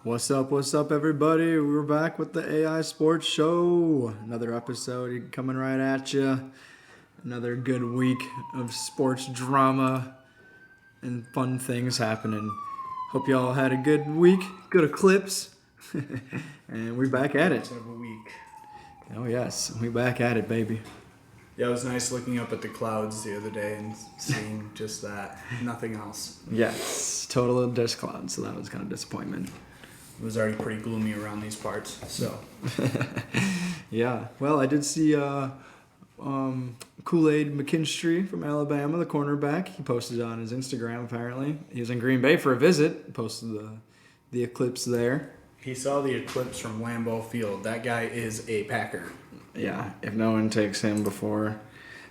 What's up, everybody? We're back with the AI Sports Show. Another episode coming right at you. Another good week of sports drama and fun things happening. Hope you all had a good week, good eclipse, and we're back at it. Of a week. Oh yes, we're back at it, baby. Yeah, it was nice looking up at the clouds the other day and seeing just that. Nothing else. Yes, total just clouds, so that was kind of disappointment. It was already pretty gloomy around these parts, so. Yeah, well, I did see Kool-Aid McKinstry from Alabama, the cornerback. He posted on his Instagram, apparently. He was in Green Bay for a visit, posted the eclipse there. He saw the eclipse from Lambeau Field. That guy is a Packer. Yeah, if no one takes him before,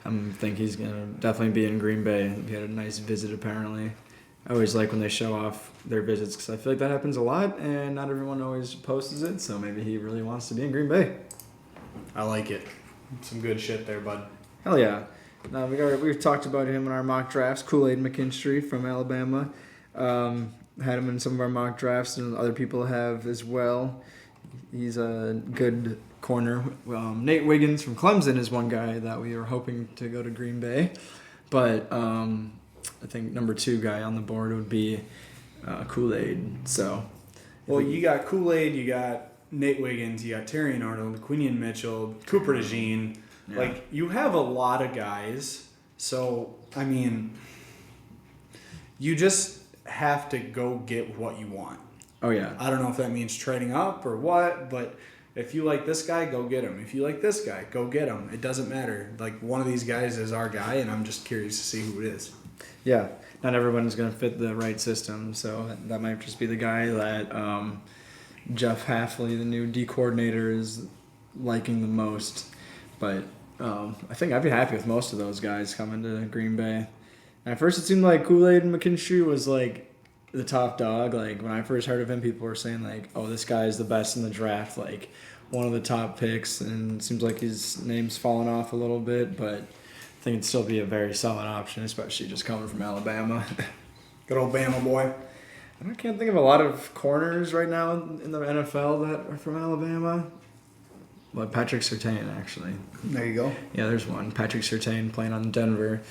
I think he's going to definitely be in Green Bay. He had a nice visit, apparently. I always like when they show off their visits because I feel like that happens a lot and not everyone always posts it, so maybe he really wants to be in Green Bay. I like it. Some good shit there, bud. Hell yeah. Now, we've talked about him in our mock drafts. Kool-Aid McKinstry from Alabama. Had him in some of our mock drafts, and other people have as well. He's a good corner. Nate Wiggins from Clemson is one guy that we were hoping to go to Green Bay. But I think number 2 guy on the board would be Kool-Aid. So, Well, you got Kool-Aid, you got Nate Wiggins, you got Terrion Arnold, Quinion Mitchell, Cooper DeJean. Yeah. Like, you have a lot of guys. So, I mean, you just have to go get what you want. Oh, yeah. I don't know if that means trading up or what, but if you like this guy, go get him. If you like this guy, go get him. It doesn't matter. Like, one of these guys is our guy, and I'm just curious to see who it is. Yeah, not everyone's going to fit the right system, so that might just be the guy that Jeff Hafley, the new D coordinator, is liking the most. But I think I'd be happy with most of those guys coming to Green Bay. And at first it seemed like Kool-Aid and McKinstry was like the top dog. Like when I first heard of him, people were saying like, oh, this guy is the best in the draft, like one of the top picks. And it seems like his name's fallen off a little bit, but I think it'd still be a very solid option, especially just coming from Alabama. Good old Bama boy. I can't think of a lot of corners right now in the NFL that are from Alabama. But Patrick Surtain, actually. There you go. Yeah, there's one. Patrick Surtain playing on Denver.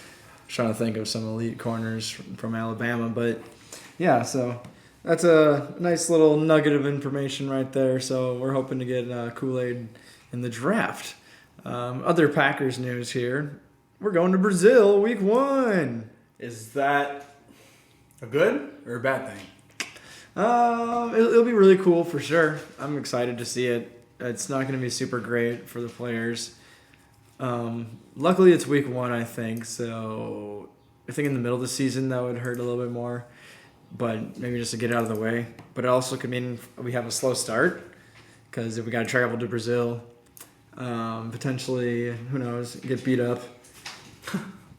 Trying to think of some elite corners from Alabama. But, yeah, so that's a nice little nugget of information right there. So we're hoping to get Kool-Aid in the draft. Other Packers news here. We're going to Brazil week 1. Is that a good or a bad thing? It'll be really cool for sure. I'm excited to see it. It's not going to be super great for the players. Luckily, it's week 1, I think. So I think in the middle of the season that would hurt a little bit more. But maybe just to get it out of the way. But it also could mean we have a slow start because if we got to travel to Brazil, potentially, who knows, get beat up.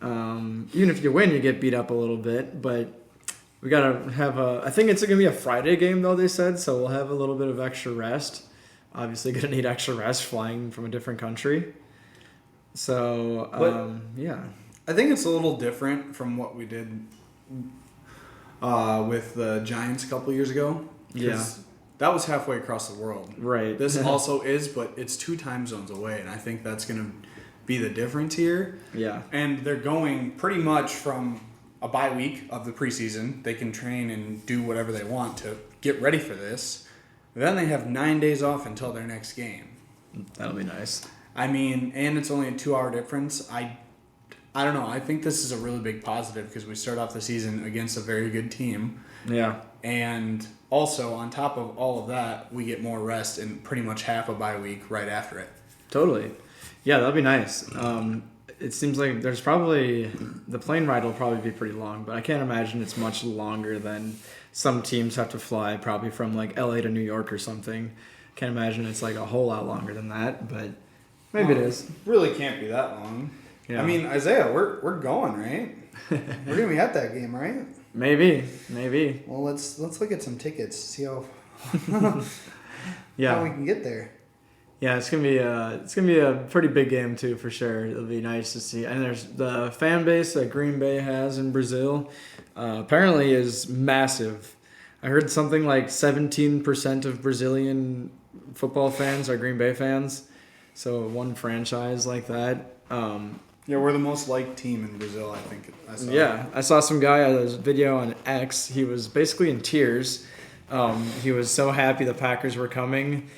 Even if you win, you get beat up a little bit, but we gotta have I think it's gonna be a Friday game though, they said, so we'll have a little bit of extra rest. Obviously gonna need extra rest flying from a different country. So, yeah. I think it's a little different from what we did with the Giants a couple years ago. Yeah. That was halfway across the world. Right. This also is, but it's 2 time zones away, and I think that's going to be the difference here. Yeah. And they're going pretty much from a bye week of the preseason. They can train and do whatever they want to get ready for this. Then they have 9 days off until their next game. That'll be nice. I mean, and it's only a 2-hour difference. I don't know. I think this is a really big positive because we start off the season against a very good team. Yeah. And also, on top of all of that, we get more rest and pretty much half a bye week right after it. Totally. Yeah, that'll be nice. It seems like there's probably the plane ride will probably be pretty long, but I can't imagine it's much longer than some teams have to fly, probably from like LA to New York or something. Can't imagine it's like a whole lot longer than that, but maybe it is. Really can't be that long. Yeah. I mean, Isaiah, we're going, right? We're gonna be at that game, right? Maybe. Well, let's look at some tickets, see how Yeah. how we can get there. Yeah, it's gonna be a pretty big game too, for sure. It'll be nice to see. And there's the fan base that Green Bay has in Brazil. Apparently is massive. I heard something like 17% of Brazilian football fans are Green Bay fans. So one franchise like that. Yeah, we're the most liked team in Brazil, I think. I saw some guy on his video on X. He was basically in tears. He was so happy the Packers were coming.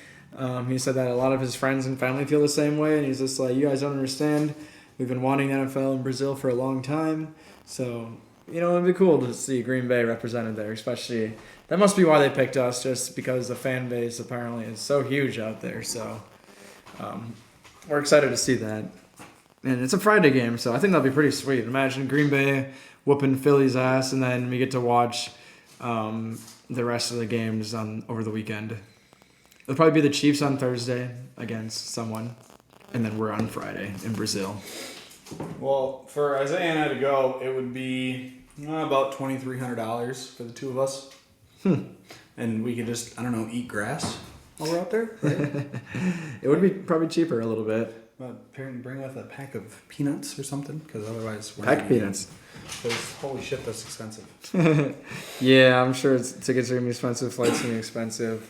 He said that a lot of his friends and family feel the same way, and he's just like, you guys don't understand. We've been wanting NFL in Brazil for a long time. So, it'd be cool to see Green Bay represented there, especially. That must be why they picked us, just because the fan base apparently is so huge out there. So, we're excited to see that. And it's a Friday game, so I think that'll be pretty sweet. Imagine Green Bay whooping Philly's ass, and then we get to watch the rest of the games over the weekend. It'll probably be the Chiefs on Thursday against someone, and then we're on Friday in Brazil. Well, for Isaiah and I to go, it would be about $2,300 for the two of us. And we could just, eat grass while we're out there. Right? It would be probably cheaper a little bit. Bring with a pack of peanuts or something, because otherwise we're pack not of peanuts. Because holy shit, that's expensive. Yeah, I'm sure tickets are gonna be expensive. Flights are gonna be expensive.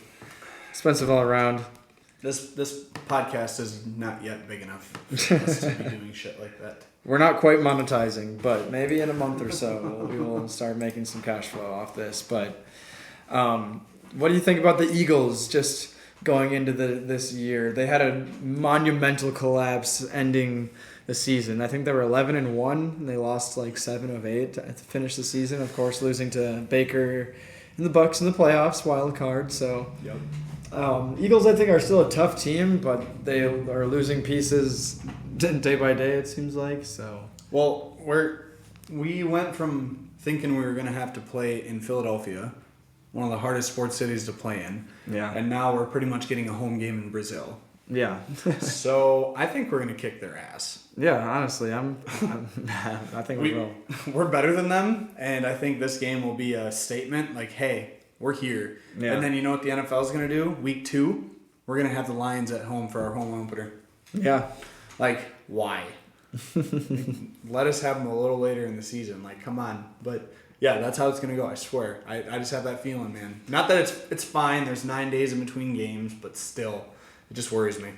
Expensive all around. This podcast is not yet big enough for us to be doing shit like that. We're not quite monetizing, but maybe in a month or so we will start making some cash flow off this. But what do you think about the Eagles just going into this year? They had a monumental collapse ending the season. I think they were 11-1. And they lost like 7 of 8 to finish the season. Of course, losing to Baker and the Bucks in the playoffs, wild card. So. Yep. Eagles, I think, are still a tough team, but they are losing pieces day by day, it seems like. So, well, we went from thinking we were going to have to play in Philadelphia, one of the hardest sports cities to play in, and now we're pretty much getting a home game in Brazil. Yeah. So I think we're going to kick their ass. Yeah, honestly, I think we will. We're better than them, and I think this game will be a statement like, hey, we're here. Yeah. And then you know what the NFL is going to do? Week 2, we're going to have the Lions at home for our home opener. Yeah. Like, why? Let us have them a little later in the season. Like, come on. But, yeah, that's how it's going to go, I swear. I just have that feeling, man. Not that it's fine. There's 9 days in between games, but still, it just worries me.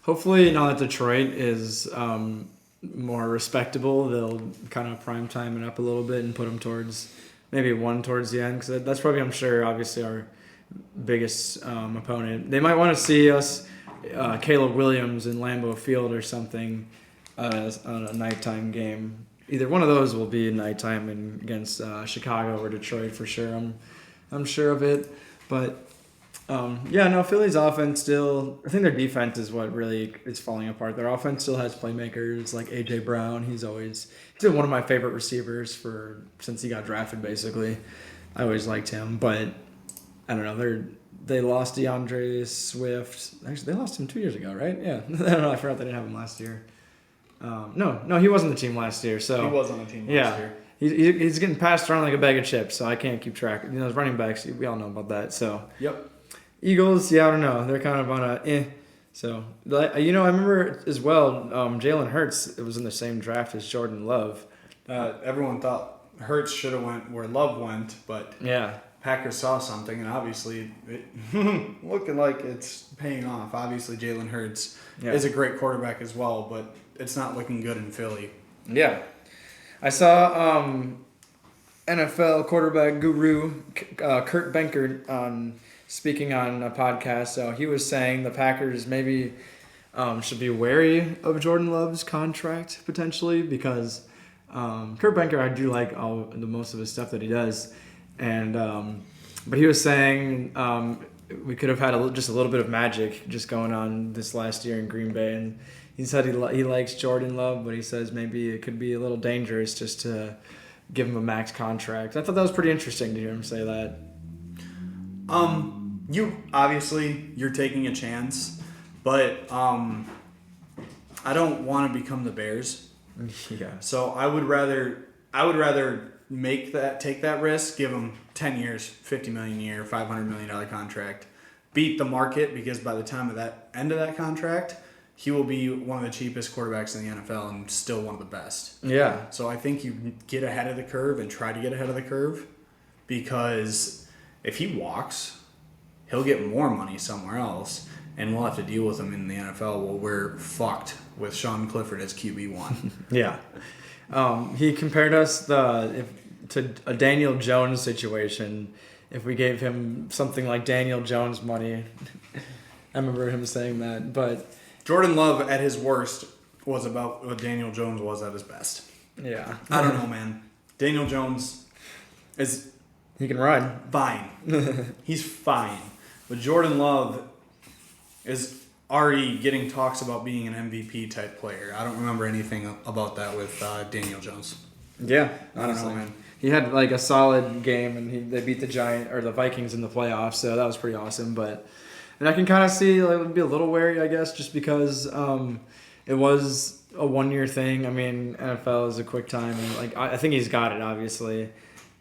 Hopefully, now that Detroit is more respectable, they'll kind of prime time it up a little bit and put them towards... Maybe one towards the end, because that's probably, I'm sure, obviously our biggest opponent. They might want to see us, Caleb Williams in Lambeau Field or something, on a nighttime game. Either one of those will be nighttime against Chicago or Detroit for sure. I'm sure of it. But Philly's offense still. I think their defense is what really is falling apart. Their offense still has playmakers like AJ Brown. He's been one of my favorite receivers since he got drafted. Basically, I always liked him. But I don't know. They lost DeAndre Swift. Actually, they lost him 2 years ago, right? Yeah. I don't know. I forgot they didn't have him last year. No, he wasn't the team last year. So he was on the team last year. He's getting passed around like a bag of chips. So I can't keep track. Those running backs, we all know about that. So yep. Eagles, I don't know. They're kind of on a So, I remember as well, Jalen Hurts, it was in the same draft as Jordan Love. Everyone thought Hurts should have went where Love went, but Packers saw something, and obviously it looking like it's paying off. Obviously, Jalen Hurts is a great quarterback as well, but it's not looking good in Philly. Yeah. I saw NFL quarterback guru Kurt Benkert speaking on a podcast. So he was saying the Packers maybe should be wary of Jordan Love's contract potentially because Kurt Benkert, I do like most of his stuff that he does. And but he was saying we could have had just a little bit of magic just going on this last year in Green Bay, and he said he likes Jordan Love, but he says maybe it could be a little dangerous just to give him a max contract. I thought that was pretty interesting to hear him say that. You're taking a chance, but I don't want to become the Bears. Yeah. So I would rather take that risk, give him 10 years, $50 million a year, $500 million contract, beat the market because by the time of that end of that contract, he will be one of the cheapest quarterbacks in the NFL and still one of the best. Yeah. So I think you get ahead of the curve and try to get ahead of the curve because if he walks, he'll get more money somewhere else, and we'll have to deal with him in the NFL. Well, we're fucked with Sean Clifford as QB1. Yeah. He compared us to a Daniel Jones situation. If we gave him something like Daniel Jones money, I remember him saying that. But Jordan Love at his worst was about what Daniel Jones was at his best. Yeah. I don't know, man. Daniel Jones he can run. Fine. He's fine. But Jordan Love is already getting talks about being an MVP type player. I don't remember anything about that with Daniel Jones. Yeah, I don't know, man. He had like a solid game, and they beat the Vikings in the playoffs, so that was pretty awesome. And I can kind of see like would be a little wary, I guess, just because it was a 1-year thing. I mean, NFL is a quick time, and like I think he's got it, obviously.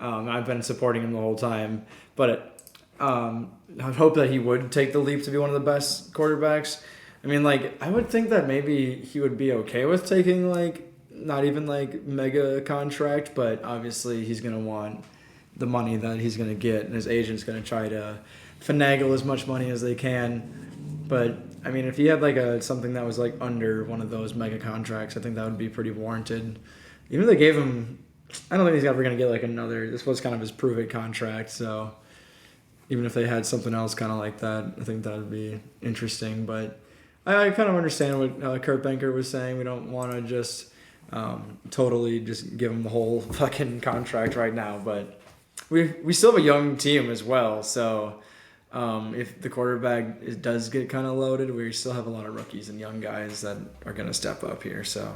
I've been supporting him the whole time, but I would hope that he would take the leap to be one of the best quarterbacks. I mean, like I would think that maybe he would be okay with taking like not even like mega contract, but obviously he's gonna want the money that he's gonna get, and his agent's gonna try to finagle as much money as they can. But I mean, if he had like something that was like under one of those mega contracts, I think that would be pretty warranted. Even if they gave him, I don't think he's ever gonna get like another. This was kind of his prove it contract, so even if they had something else kind of like that, I think that would be interesting. But I kind of understand what Kurt Benkert was saying. We don't want to just totally just give him the whole fucking contract right now, but we still have a young team as well, so if the quarterback does get kind of loaded, we still have a lot of rookies and young guys that are going to step up here. So,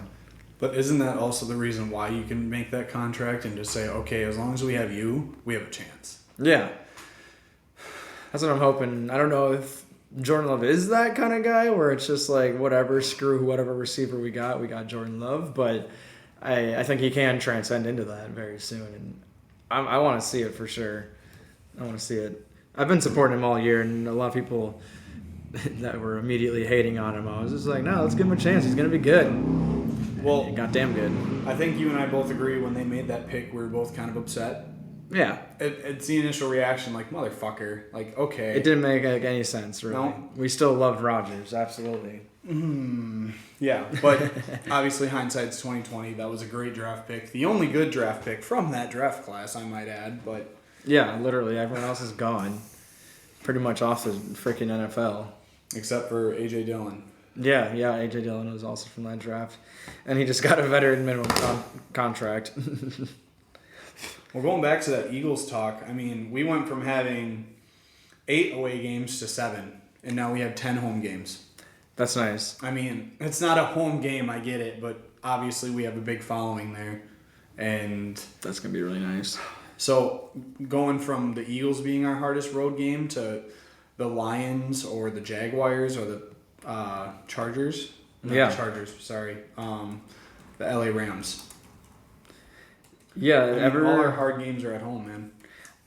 but isn't that also the reason why you can make that contract and just say, okay, as long as we have you, we have a chance? Yeah, that's what I'm hoping. I don't know if Jordan Love is that kind of guy where it's just like whatever, screw whatever receiver we got Jordan Love, but I think he can transcend into that very soon, and I want to see it for sure. I want to see it. I've been supporting him all year, and a lot of people that were immediately hating on him, I was just like, no, let's give him a chance. He's going to be good. Well, goddamn good. I think you and I both agree when they made that pick, we were both kind of upset. Yeah. It's the initial reaction, like, motherfucker. Like, okay. It didn't make any sense, really. No. We still loved Rodgers, absolutely. Yeah, but obviously hindsight's 2020. That was a great draft pick. The only good draft pick from that draft class, I might add, but... Yeah, literally. Everyone else is gone. Pretty much off the freaking NFL. Except for A.J. Dillon. Yeah, A.J. Dillon was also from that draft. And he just got a veteran minimum contract. Well, going back to that Eagles talk, I mean, we went from having 8 away games to 7, and now we have 10 home games. That's nice. I mean, it's not a home game, I get it, but obviously we have a big following there. And that's going to be really nice. So going from the Eagles being our hardest road game to the Lions or the Jaguars or the Chargers. Not the Chargers, sorry. The LA Rams. Yeah, all our hard games are at home, man.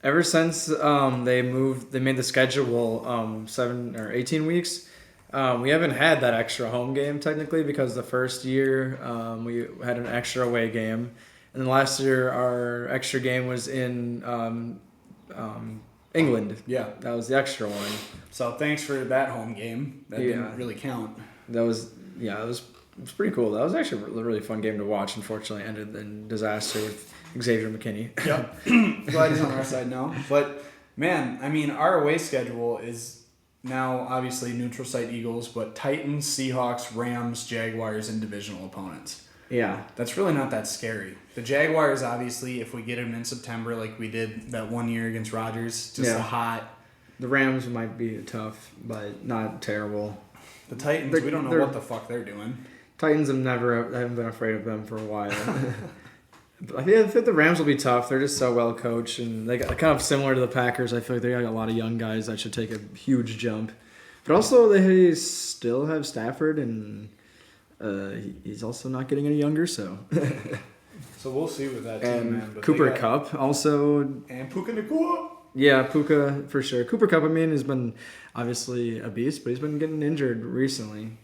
Ever since they made the schedule 7 or 18 weeks. We haven't had that extra home game technically because the first year we had an extra away game. And then last year, our extra game was in England. Yeah. That was the extra one. So thanks for that home game. That didn't really count. It was pretty cool. That was actually a really fun game to watch. Unfortunately, it ended in disaster with Xavier McKinney. Yep. Glad he's on our side now. But, man, I mean, our away schedule is now obviously neutral site Eagles, but Titans, Seahawks, Rams, Jaguars, and divisional opponents. Yeah. That's really not that scary. The Jaguars, obviously, if we get them in September like we did that 1 year against Rodgers, just a hot. The Rams might be tough, but not terrible. The Titans, we don't know what the fuck they're doing. Titans, I haven't been afraid of them for a while. I think the Rams will be tough. They're just so well coached, and they got kind of similar to the Packers. I feel like they got a lot of young guys that should take a huge jump. But also, they still have Stafford, and he's also not getting any younger, so. So we'll see with that team, man. But Cooper Kupp also. And Puka Nacua. Yeah, Puka for sure. Cooper Kupp, I mean, has been obviously a beast, but he's been getting injured recently.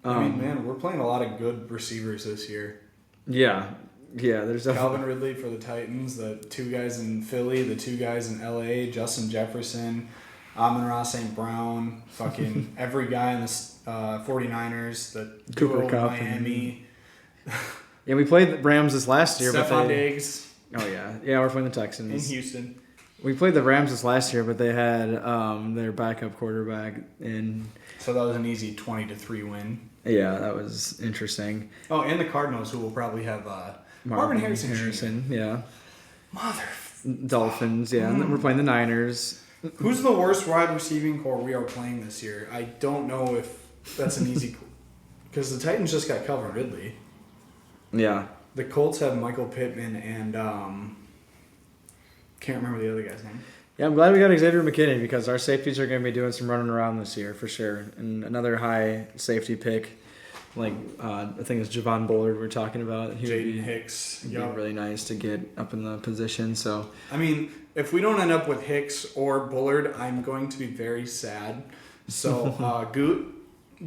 I mean, man, we're playing a lot of good receivers this year. Yeah. Yeah, there's Calvin Ridley for the Titans, the 2 guys in Philly, the 2 guys in LA, Justin Jefferson, Amon-Ra St. Brown, fucking every guy in the 49ers, the Cooper duo Kupp in Miami. Yeah, we played the Rams this last year. Stephon Diggs. Oh, yeah. Yeah, we're playing the Texans. In Houston. We played the Rams this last year, but they had their backup quarterback in. So that was an easy 20-3 win. Yeah, that was interesting. Oh, and the Cardinals, who will probably have Marvin Harrison. Yeah. Mother. Dolphins, yeah. And we're playing the Niners. Who's the worst wide receiving core we are playing this year? I don't know if that's an easy... Because the Titans just got Calvin Ridley. Yeah. The Colts have Michael Pittman and... can't remember the other guy's name. Yeah, I'm glad we got Xavier McKinney because our safeties are going to be doing some running around this year for sure. And another high safety pick, like I think it's Javon Bullard we're talking about. Jaden Hicks. It'd be really nice to get up in the position. So I mean, if we don't end up with Hicks or Bullard, I'm going to be very sad. So Goot,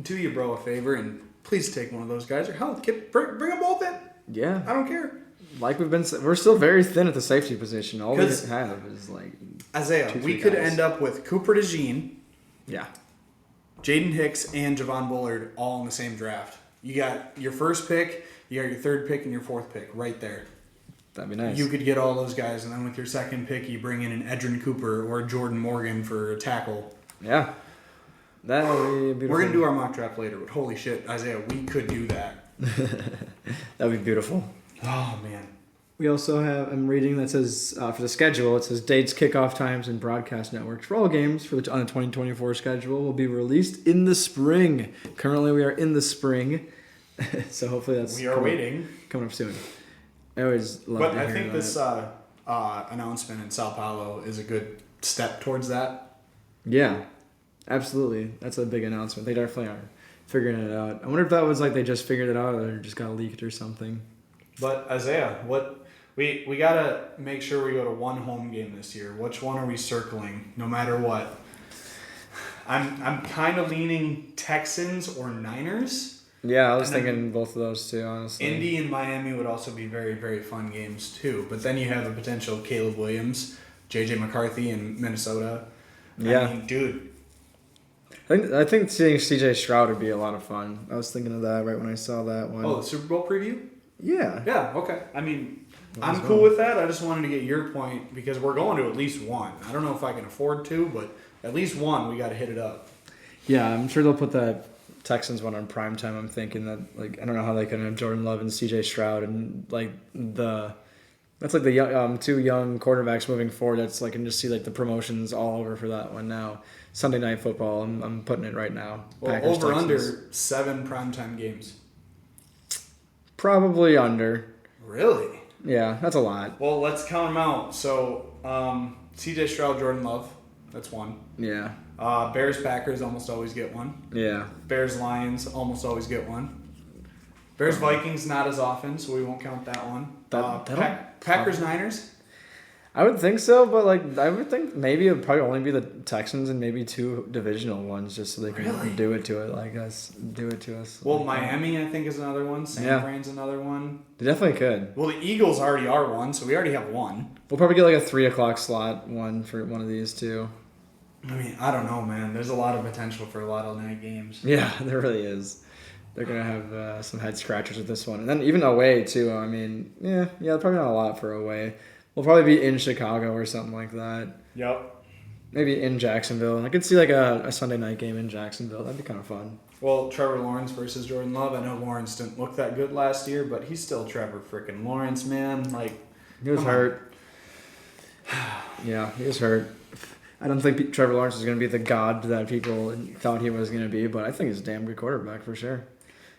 do you bro a favor and please take one of those guys or hell, bring them both in. Yeah, I don't care. Like we're still very thin at the safety position. All we have is like Isaiah. We could end up with Cooper DeJean, yeah, Jaden Hicks, and Javon Bullard all in the same draft. You got your first pick, you got your third pick, and your fourth pick right there. That'd be nice. You could get all those guys, and then with your second pick, you bring in an Edrin Cooper or Jordan Morgan for a tackle. Yeah, that would be beautiful. We're gonna do our mock draft later, but holy shit, Isaiah, we could do that. That'd be beautiful. Oh, man. We also have, I'm reading that says, for the schedule, it says dates, kickoff times, and broadcast networks for all games on the 2024 schedule will be released in the spring. Currently, we are in the spring, so hopefully that's coming up soon. I always love to hear that. But I think this announcement in Sao Paulo is a good step towards that. Yeah, absolutely. That's a big announcement. They definitely are figuring it out. I wonder if that was like they just figured it out or just got leaked or something. But Isaiah, we gotta make sure we go to one home game this year. Which one are we circling? No matter what. I'm kind of leaning Texans or Niners. Yeah, I was thinking both of those too, honestly. Indy and Miami would also be very, very fun games too. But then you have a potential Caleb Williams, JJ McCarthy in Minnesota. Yeah, I mean, dude. I think seeing CJ Stroud would be a lot of fun. I was thinking of that right when I saw that one. Oh, the Super Bowl preview? Yeah. Yeah, okay. I mean, I'm cool with that. I just wanted to get your point because we're going to at least one. I don't know if I can afford to, but at least one, we got to hit it up. Yeah, I'm sure they'll put that Texans one on primetime. I'm thinking that, like, I don't know how they can have Jordan Love and CJ Stroud and, like, that's like the young, 2 young quarterbacks moving forward. That's like, I can just see, like, the promotions all over for that one now. Sunday Night Football, I'm putting it right now. Well, Packers, over Texans. under 7 primetime games. Probably under. Really? Yeah, that's a lot. Well, let's count them out. So, CJ Stroud, Jordan Love, that's 1. Yeah. Bears, Packers almost always get 1. Yeah. Bears, Lions almost always get 1. Bears, Vikings not as often, so we won't count that one. Packers, Niners? I would think so, but like I would think maybe it would probably only be the Texans and maybe 2 divisional ones just so they can do it to it like us. Do it to us. Well, like Miami I think is another one. San Fran's another one. They definitely could. Well, the Eagles already are one, so we already have 1. We'll probably get like a 3:00 slot one for one of these too. I mean, I don't know, man. There's a lot of potential for a lot of night games. Yeah, there really is. They're going to have some head scratchers with this one. And then even away, too. I mean, yeah, probably not a lot for away. We'll probably be in Chicago or something like that. Yep. Maybe in Jacksonville. I could see like a Sunday night game in Jacksonville. That'd be kind of fun. Well, Trevor Lawrence versus Jordan Love. I know Lawrence didn't look that good last year, but he's still Trevor freaking Lawrence, man. Like, he was hurt. Yeah, he was hurt. I don't think Trevor Lawrence is going to be the god that people thought he was going to be, but I think he's a damn good quarterback for sure.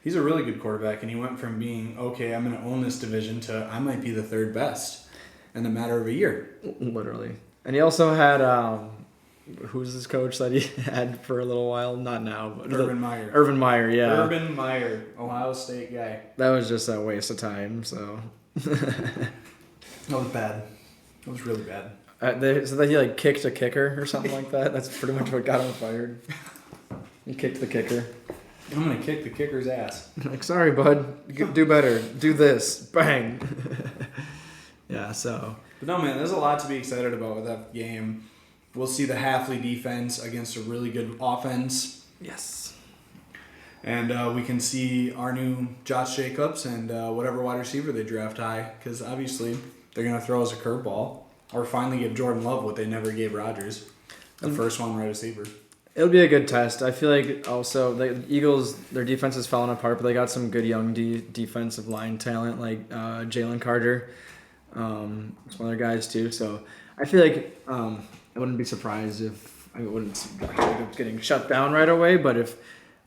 He's a really good quarterback, and he went from being, okay, I'm going to own this division to I might be the 3rd best in a matter of a year. Literally. And he also had, who's his coach that he had for a little while? Not now. But Urban Meyer. Urban Meyer, yeah. Urban Meyer, Ohio State guy. That was just a waste of time, so. That was bad. That was really bad. So that he like kicked a kicker or something like that. That's pretty much what got him fired. He kicked the kicker. I'm going to kick the kicker's ass. Like, sorry, bud. Do better. Do this. Bang. Yeah, so. But no, man, there's a lot to be excited about with that game. We'll see the Hafley defense against a really good offense. Yes. And we can see our new Josh Jacobs and whatever wide receiver they draft high. Because obviously they're going to throw us a curveball. Or finally give Jordan Love what they never gave Rodgers. The first one wide receiver. It'll be a good test. I feel like also the Eagles, their defense is falling apart, but they got some good young defensive line talent like Jalen Carter. It's one of their guys too. So I feel like I wouldn't be surprised if I wouldn't see Jacobs getting shut down right away. But if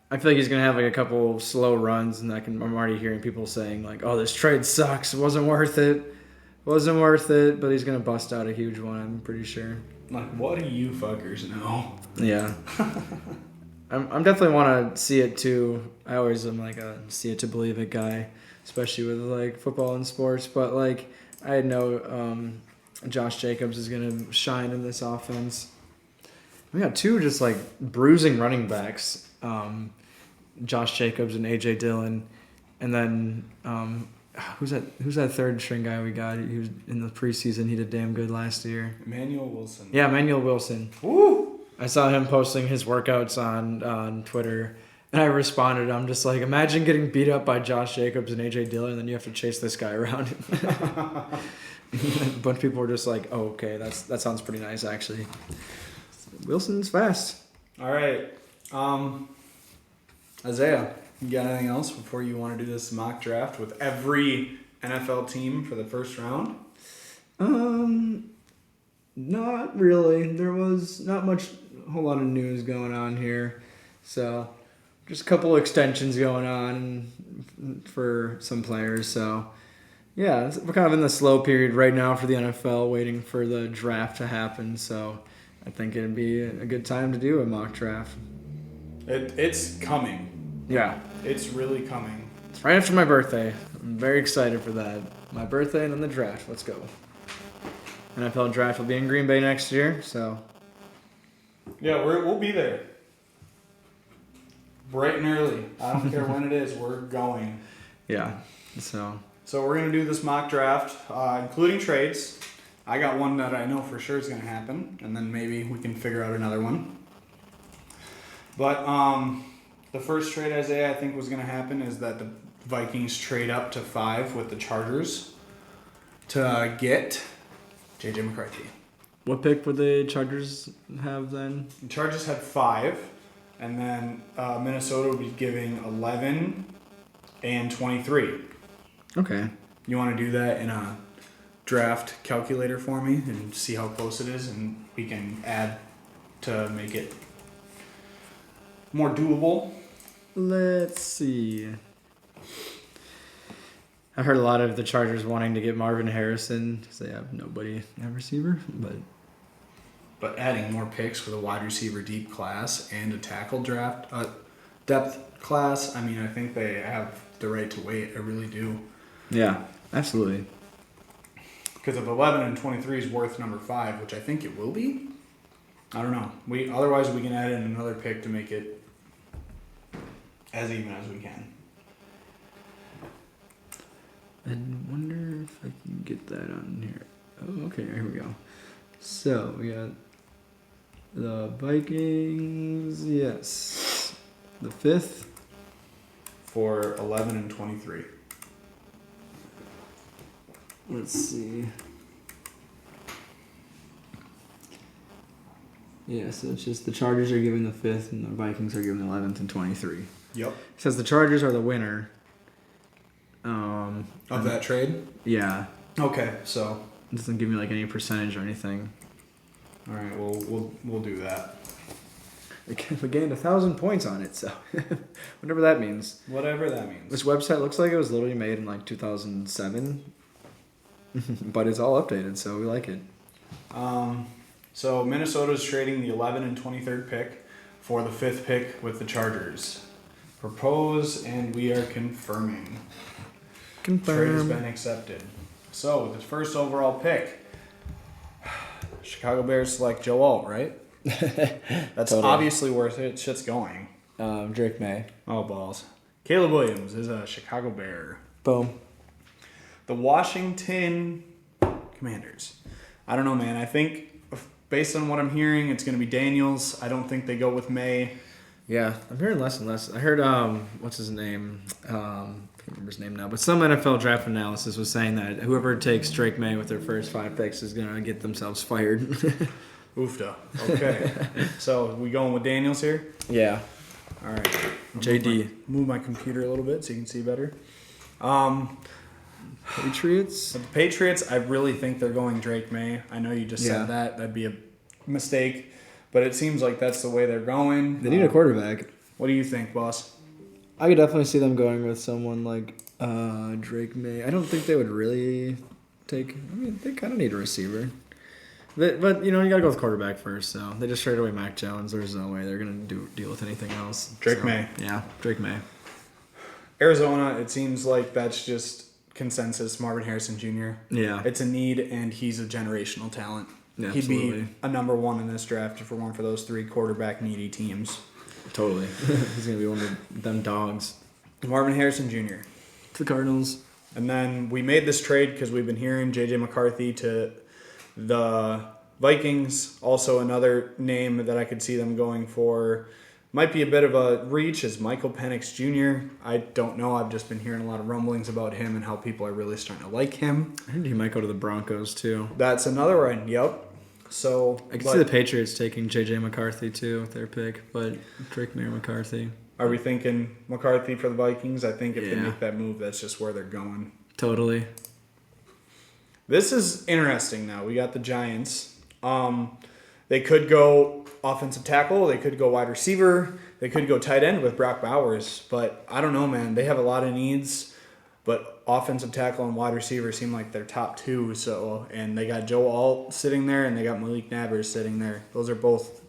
I feel like he's gonna have like a couple slow runs, and I'm already hearing people saying like, "Oh, this trade sucks. It wasn't worth it. Wasn't worth it." But he's gonna bust out a huge one. I'm pretty sure. Like, what do you fuckers know? Yeah. I'm definitely want to see it too. I always am like a see it to believe it guy, especially with like football and sports. But like I know Josh Jacobs is gonna shine in this offense. We got two just like bruising running backs, Josh Jacobs and AJ Dillon, and then who's that third string guy we got? He was in the preseason. He did damn good last year. Emmanuel Wilson. Yeah, Emmanuel Wilson. Woo! I saw him posting his workouts on Twitter, and I responded. I'm just like, imagine getting beat up by Josh Jacobs and AJ Dillon, and then you have to chase this guy around. A bunch of people were just like, "Oh, okay, that sounds pretty nice, actually." Wilson's fast. All right, Isaiah. You got anything else before you want to do this mock draft with every NFL team for the first round? Not really. There was not a whole lot of news going on here. So, just a couple extensions going on for some players. So, yeah, we're kind of in the slow period right now for the NFL, waiting for the draft to happen. So, I think it'd be a good time to do a mock draft. It's coming. Yeah. It's really coming. It's right after my birthday. I'm very excited for that. My birthday and then the draft. Let's go. NFL draft will be in Green Bay next year, so. Yeah, we'll be there. Bright and early. I don't care when it is. We're going. Yeah, so we're going to do this mock draft, including trades. I got one that I know for sure is going to happen, and then maybe we can figure out another one. But the first trade, Isaiah, I think was going to happen is that the Vikings trade up to 5 with the Chargers to get J.J. McCarthy. What pick would the Chargers have then? The Chargers had 5, and then Minnesota would be giving 11 and 23. Okay. You want to do that in a draft calculator for me and see how close it is, and we can add to make it more doable? Let's see. I've heard a lot of the Chargers wanting to get Marvin Harrison because they have nobody at receiver, but adding more picks for the wide receiver deep class and a tackle draft depth class, I mean, I think they have the right to wait. I really do. Yeah, absolutely. Because if 11 and 23 is worth number 5, which I think it will be, I don't know. Otherwise we can add in another pick to make it as even as we can. I wonder if I can get that on here. Oh, okay, here we go. So, we got the Vikings, yes. The 5th. For 11 and 23. Let's see. Yeah, so it's just the Chargers are giving the 5th and the Vikings are giving the 11th and 23. Yep. It says the Chargers are the winner. Of that trade? Yeah. Okay, so. It doesn't give me like any percentage or anything. All right, we'll do that. We gained 1,000 points on it, so whatever that means. Whatever that means. This website looks like it was literally made in like 2007, but it's all updated, so we like it. So Minnesota's trading the 11 and 23rd pick for the 5th pick with the Chargers. Propose, and we are confirming. Trade has been accepted. So with the first overall pick, Chicago Bears select Joe Alt, right? That's totally. Obviously where shit's going. Drake May. Oh, balls. Caleb Williams is a Chicago Bear. Boom. The Washington Commanders. I don't know, man. I think based on what I'm hearing, it's going to be Daniels. I don't think they go with May. Yeah, I'm hearing less and less. I heard, what's his name? I can't remember his name now. But some NFL draft analysis was saying that whoever takes Drake May with their first 5 picks is going to get themselves fired. Oofda. Okay. So, we going with Daniels here? Yeah. All right. JD. Move my computer a little bit so you can see better. Patriots? The Patriots, I really think they're going Drake May. I know you just said that. That'd be a mistake. But it seems like that's the way they're going. They need a quarterback. What do you think, boss? I could definitely see them going with someone like Drake May. I don't think they would really take... I mean, they kind of need a receiver. But, you got to go with quarterback first. So they just traded away Mac Jones. There's no way they're going to deal with anything else. Drake May. Yeah, Drake May. Arizona, it seems like that's just consensus. Marvin Harrison Jr. Yeah. It's a need, and he's a generational talent. Yeah, He'd absolutely. be a number 1 in this draft if it weren't for those 3 quarterback needy teams. Totally. He's going to be one of them dogs. Marvin Harrison Jr. To the Cardinals. And then we made this trade because we've been hearing J.J. McCarthy to the Vikings. Also another name that I could see them going for. Might be a bit of a reach is Michael Penix Jr. I don't know. I've just been hearing a lot of rumblings about him and how people are really starting to like him. I heard he might go to the Broncos, too. That's another one. Yep. So I can see the Patriots taking J.J. McCarthy, too, with their pick. But Drake May or McCarthy. Are we thinking McCarthy for the Vikings? I think if they make that move, that's just where they're going. Totally. This is interesting now. We got the Giants. They could go offensive tackle. They could go wide receiver. They could go tight end with Brock Bowers. But I don't know, man. They have a lot of needs. But offensive tackle and wide receiver seem like their top 2. And they got Joe Alt sitting there, and they got Malik Nabers sitting there. Those are both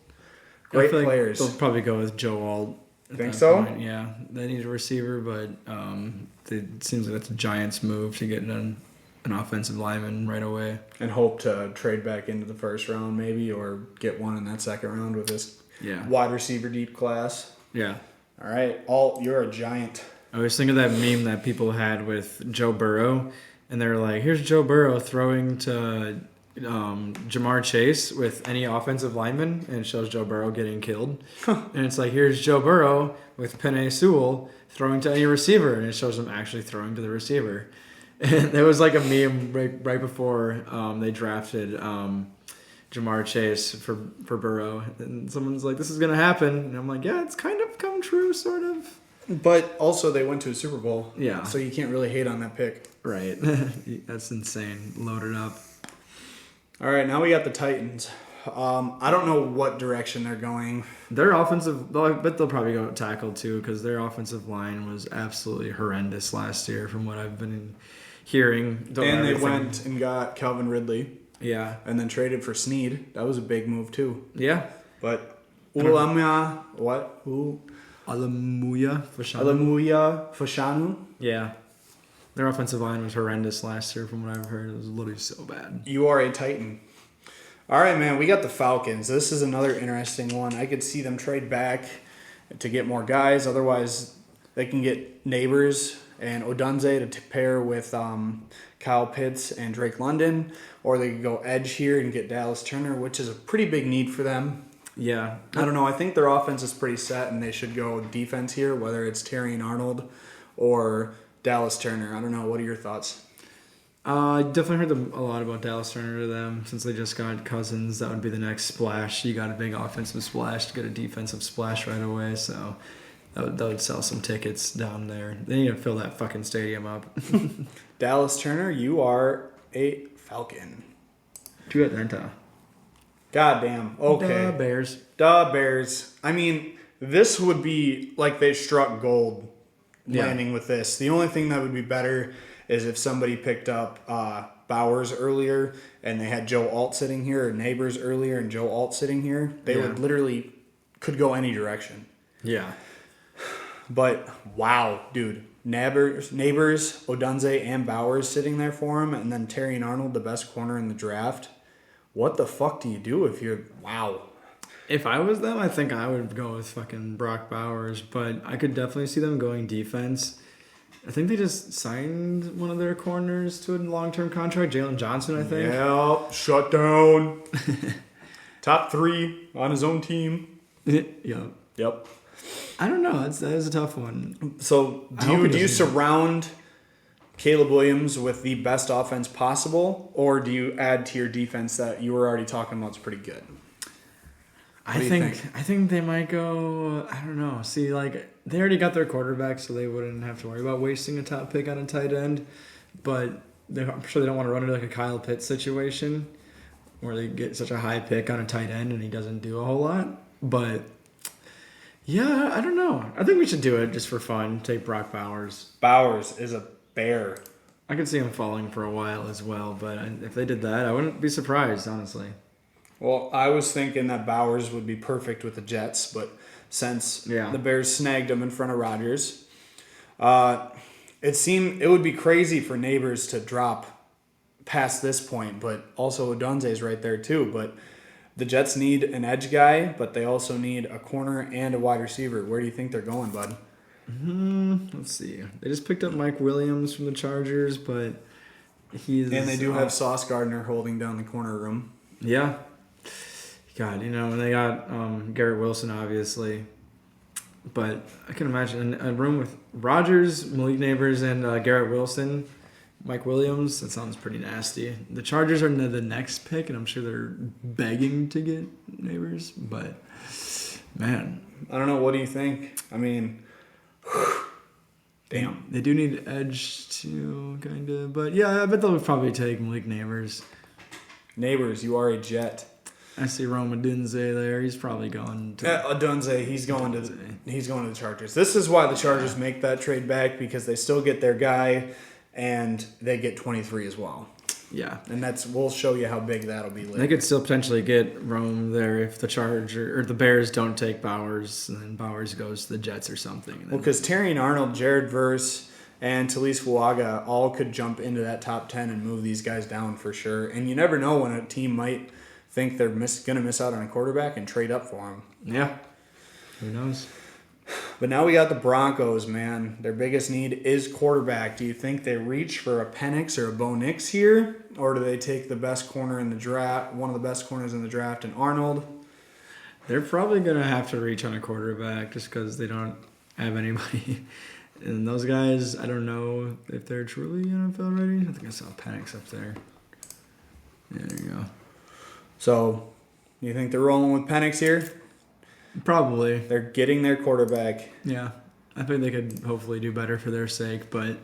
great players. They'll probably go with Joe Alt. Think so? Point. Yeah, they need a receiver, but it seems like that's a Giants move to get an offensive lineman right away. And hope to trade back into the first round maybe, or get one in that second round with this wide receiver deep class. Yeah. All right, Alt, you're a Giant. I was thinking of that meme that people had with Joe Burrow, and they're like, here's Joe Burrow throwing to Jamar Chase with any offensive lineman, and it shows Joe Burrow getting killed. And it's like, here's Joe Burrow with Penei Sewell throwing to any receiver, and it shows him actually throwing to the receiver. And there was like a meme right before they drafted Jamar Chase for Burrow, and someone's like, this is going to happen. And I'm like, yeah, it's kind of come true, sort of. But also they went to a Super Bowl. Yeah. So you can't really hate on that pick. Right. That's insane. Loaded up. All right, now we got the Titans. I don't know what direction they're going. Their offensive, I bet they'll probably go tackle too, because their offensive line was absolutely horrendous last year from what I've been hearing. And they went and got Calvin Ridley. Yeah. And then traded for Snead. That was a big move too. Yeah. But Alamuya Fashanu. Yeah. Their offensive line was horrendous last year from what I've heard. It was literally so bad. You are a Titan. All right, man. We got the Falcons. This is another interesting one. I could see them trade back to get more guys. Otherwise, they can get Neighbors and Odunze to pair with Kyle Pitts and Drake London. Or they could go edge here and get Dallas Turner, which is a pretty big need for them. Yeah. I don't know. I think their offense is pretty set, and they should go defense here, whether it's Terry and Arnold or Dallas Turner. I don't know. What are your thoughts? I definitely heard a lot about Dallas Turner to them since they just got Cousins. That would be the next splash. You got a big offensive splash to get a defensive splash right away. So that would sell some tickets down there. They need to fill that fucking stadium up. Dallas Turner, you are a Falcon. To Atlanta. Goddamn. Okay. The Bears. The Bears. I mean, this would be like they struck gold landing with this. The only thing that would be better is if somebody picked up Bowers earlier and they had Joe Alt sitting here, or Neighbors earlier and Joe Alt sitting here. They would literally could go any direction. Yeah. But wow, dude. Neighbors, Odunze, and Bowers sitting there for him, and then Terry and Arnold, the best corner in the draft. What the fuck do you do if you're... Wow. If I was them, I think I would go with fucking Brock Bowers, but I could definitely see them going defense. I think they just signed one of their corners to a long-term contract, Jalen Johnson, I think. Yeah, shut down. Top 3 on his own team. Yep. I don't know. That is a tough one. So do you surround Caleb Williams with the best offense possible, or do you add to your defense that you were already talking about is pretty good? I think they might go. I don't know. See, like they already got their quarterback, so they wouldn't have to worry about wasting a top pick on a tight end. But I'm sure they don't want to run into like a Kyle Pitts situation where they get such a high pick on a tight end and he doesn't do a whole lot. But yeah, I don't know. I think we should do it just for fun. Take Brock Bowers. Bowers is a bear. I could see him falling for a while as well, but if they did that, I wouldn't be surprised, honestly. Well, I was thinking that Bowers would be perfect with the Jets, but since the Bears snagged him in front of Rodgers, it would be crazy for Neighbors to drop past this point, but also Odunze's right there too. But the Jets need an edge guy, but they also need a corner and a wide receiver. Where do you think they're going, bud? Let's see. They just picked up Mike Williams from the Chargers, but and they do have Sauce Gardner holding down the corner room. Yeah. God, and they got Garrett Wilson, obviously. But I can imagine a room with Rodgers, Malik Neighbors, and Garrett Wilson, Mike Williams. That sounds pretty nasty. The Chargers are the next pick, and I'm sure they're begging to get Neighbors. But, man. I don't know. What do you think? I mean, damn. They do need edge, too, kind of. But, yeah, I bet they'll probably take Malik Neighbors. Neighbors, you are a Jet. I see Rome Odunze there. He's probably going to Odunze. He's going to the Chargers. This is why the Chargers make that trade back, because they still get their guy, and they get 23 as well. Yeah, and we'll show you how big that'll be later. They could still potentially get Rome there if the Bears don't take Bowers, and then Bowers goes to the Jets or something. Well, because Terry and Arnold, Jared Verse, and Talise Fuaga all could jump into that top 10 and move these guys down for sure. And you never know when a team might think they're going to miss out on a quarterback and trade up for him. Yeah. Who knows? But now we got the Broncos, man. Their biggest need is quarterback. Do you think they reach for a Penix or a Bo Nix here? Or do they take the best corner in the draft, one of the best corners in the draft, in Arnold? They're probably going to have to reach on a quarterback just because they don't have anybody. And those guys, I don't know if they're truly NFL ready. I think I saw Penix up there. Yeah, there you go. So, you think they're rolling with Penix here? Probably. They're getting their quarterback. Yeah. I think they could hopefully do better for their sake, but...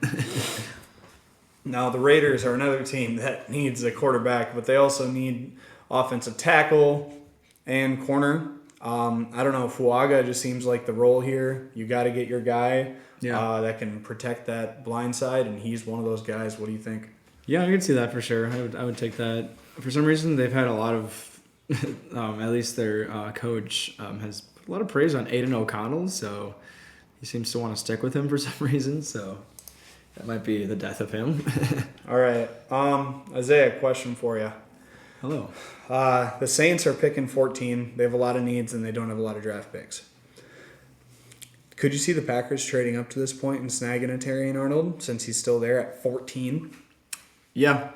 Now, the Raiders are another team that needs a quarterback, but they also need offensive tackle and corner. I don't know. Fuaga just seems like the role here. You got to get your guy that can protect that blind side, and he's one of those guys. What do you think? Yeah, I could see that for sure. I would take that. For some reason, they've had a lot of, at least their coach has put a lot of praise on Aiden O'Connell, so he seems to want to stick with him for some reason, so that might be the death of him. All right. Isaiah, question for you. Hello. The Saints are picking 14. They have a lot of needs, and they don't have a lot of draft picks. Could you see the Packers trading up to this point and snagging a Terry and Arnold since he's still there at 14? Yeah.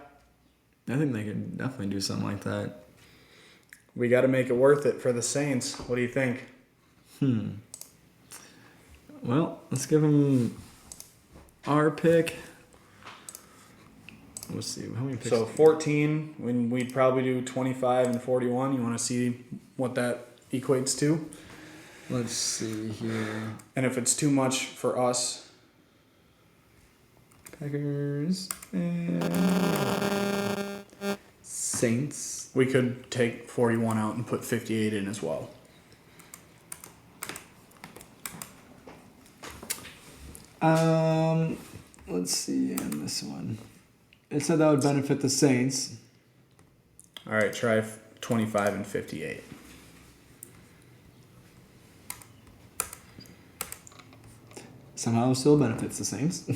I think they could definitely do something like that. We got to make it worth it for the Saints. What do you think? Well, let's give them our pick. Let's see. How many picks? So 14, we'd probably do 25 and 41. You want to see what that equates to? Let's see here. And if it's too much for us... Packers and Saints. We could take 41 out and put 58 in as well. Let's see on this one. It said that would benefit the Saints. All right, try 25 and 58. Somehow still benefits the Saints.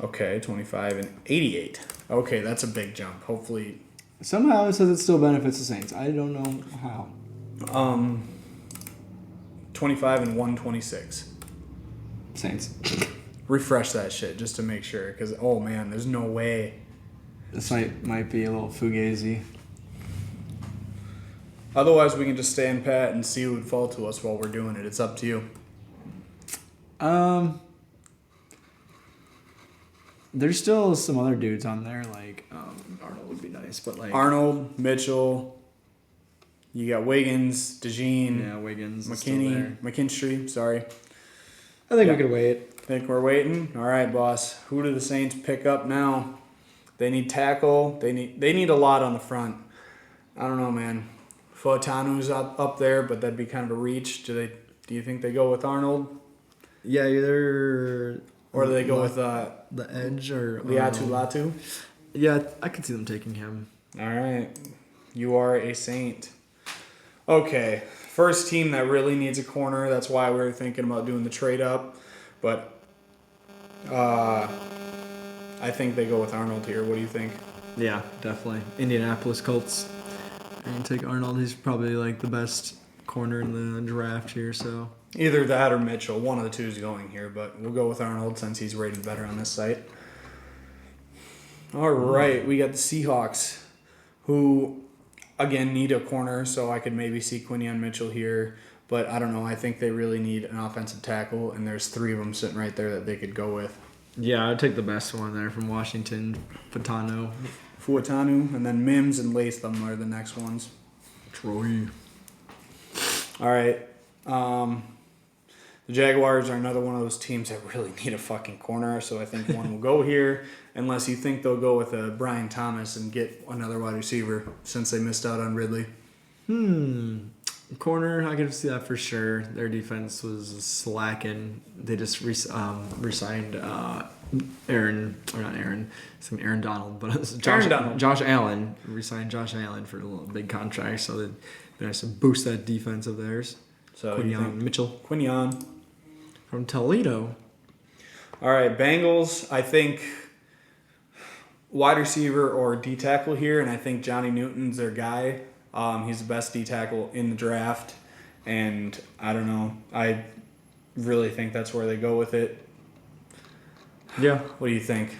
Okay, 25 and 88. Okay, that's a big jump. Hopefully. Somehow it says it still benefits the Saints. I don't know how. 25 and 126. Saints. Refresh that shit just to make sure, because oh man, there's no way. This might be a little fugazi. Otherwise, we can just stand pat and see who would fall to us while we're doing it. It's up to you. There's still some other dudes on there, like Arnold would be nice, but like Arnold, Mitchell, you got Wiggins, DeJean, yeah, Wiggins, McKinstry. Sorry, I think we could wait. Think we're waiting. All right, boss. Who do the Saints pick up now? They need tackle. They need a lot on the front. I don't know, man. Fotanu's up there, but that'd be kind of a reach. Do you think they go with Arnold? Yeah, either or do they go with the edge or Latu? Yeah, I could see them taking him. All right, you are a Saint. Okay, first team that really needs a corner. That's why we were thinking about doing the trade up, but I think they go with Arnold here. What do you think? Yeah, definitely. Indianapolis Colts. And take Arnold. He's probably like the best corner in the draft here. So either that or Mitchell. One of the two is going here, but we'll go with Arnold since he's rated better on this site. All right, we got the Seahawks, who again need a corner. So I could maybe see Quinion Mitchell here, but I don't know. I think they really need an offensive tackle, and there's three of them sitting right there that they could go with. Yeah, I'd take the best one there from Washington, Fuatanu, and then Mims and Latham are the next ones. Troy. All right. The Jaguars are another one of those teams that really need a fucking corner, so I think one will go here, unless you think they'll go with Brian Thomas and get another wide receiver since they missed out on Ridley. Corner, I could see that for sure. Their defense was slacking. They just re-signed Aaron Donald, but it's Josh Allen. Re-signed Josh Allen for a little big contract, so they'd be nice to boost that defense of theirs. So Quinion from Toledo. All right, Bengals. I think wide receiver or D tackle here, and I think Johnny Newton's their guy. He's the best D tackle in the draft, and I don't know. I really think that's where they go with it. Yeah. What do you think?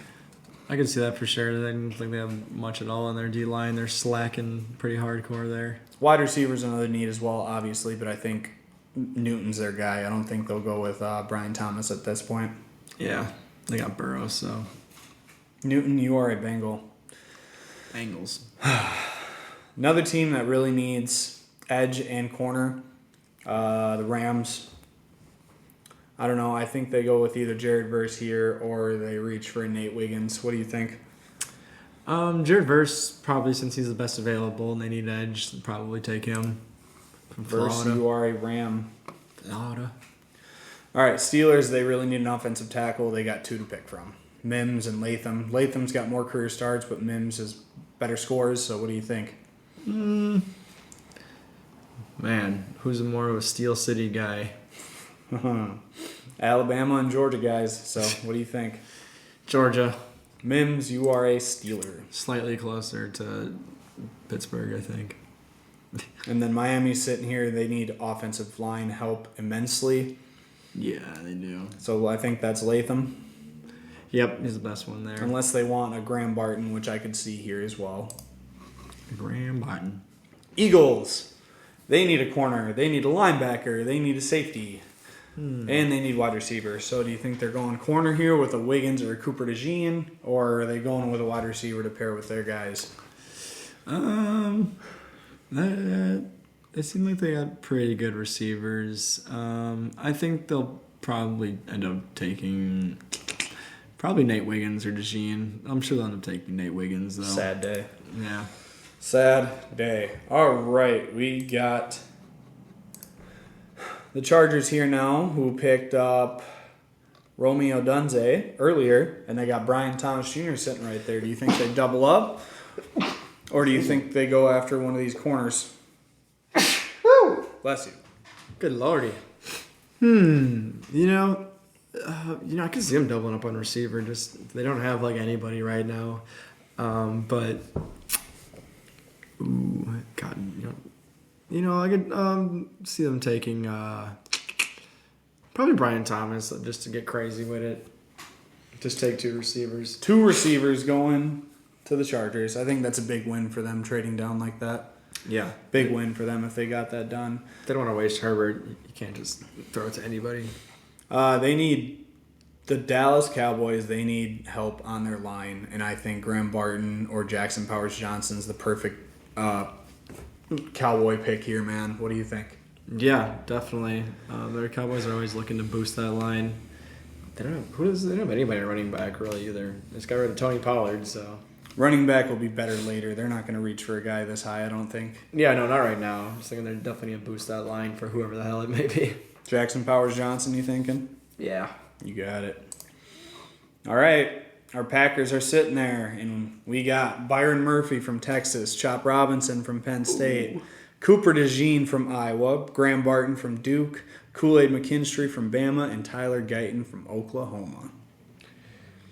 I can see that for sure. I don't think they have much at all on their D line. They're slacking pretty hardcore there. Wide receiver's another need as well, obviously, but I think Newton's their guy. I don't think they'll go with Brian Thomas at this point. Yeah, they got Burrow, so. Newton, you are a Bengal. Bengals. Another team that really needs edge and corner, the Rams. I don't know. I think they go with either Jared Verse here or they reach for Nate Wiggins. What do you think? Jared Verse, probably since he's the best available and they need edge, they'll probably take him from Florida. Verse, you are a Ram. Florida. All right, Steelers, they really need an offensive tackle. They got two to pick from, Mims and Latham. Latham's got more career starts, but Mims has better scores, so what do you think? Man, who's more of a Steel City guy? Alabama and Georgia guys, so what do you think? Georgia. Mims, you are a Steeler. Slightly closer to Pittsburgh, I think. And then Miami's sitting here. They need offensive line help immensely. Yeah, they do. So I think that's Latham. Yep, he's the best one there. Unless they want a Graham Barton, which I could see here as well. Graham Barton. Eagles. They need a corner. They need a linebacker. They need a safety. And they need wide receiver. So do you think they're going corner here with a Wiggins or a Cooper DeJean? Or are they going with a wide receiver to pair with their guys? They seem like they got pretty good receivers. I think they'll probably end up taking probably Nate Wiggins or DeJean. I'm sure they'll end up taking Nate Wiggins, though. Sad day. Yeah. Sad day. All right, we got the Chargers here now, who picked up Romeo Dunze earlier, and they got Brian Thomas Jr. sitting right there. Do you think they double up? Or do you think they go after one of these corners? Woo! Bless you. Good lordy. I can see them doubling up on receiver. Just they don't have like anybody right now. I could see them taking probably Brian Thomas just to get crazy with it. Just take 2 receivers. 2 receivers going to the Chargers. I think that's a big win for them trading down like that. Yeah. Big win for them if they got that done. They don't want to waste Herbert. You can't just throw it to anybody. They need the Dallas Cowboys. They need help on their line, and I think Graham Barton or Jackson Powers Johnson's the perfect Cowboy pick here, man. What do you think? Yeah, definitely. Their Cowboys are always looking to boost that line. They don't have anybody running back really either. They just got rid of Tony Pollard, so running back will be better later. They're not going to reach for a guy this high, I don't think. Yeah, no, not right now. I'm just thinking they're definitely going to boost that line for whoever the hell it may be. Jackson Powers Johnson, you thinking? Yeah. You got it. All right. Our Packers are sitting there, and we got Byron Murphy from Texas, Chop Robinson from Penn State, Ooh. Cooper DeJean from Iowa, Graham Barton from Duke, Kool-Aid McKinstry from Bama, and Tyler Guyton from Oklahoma.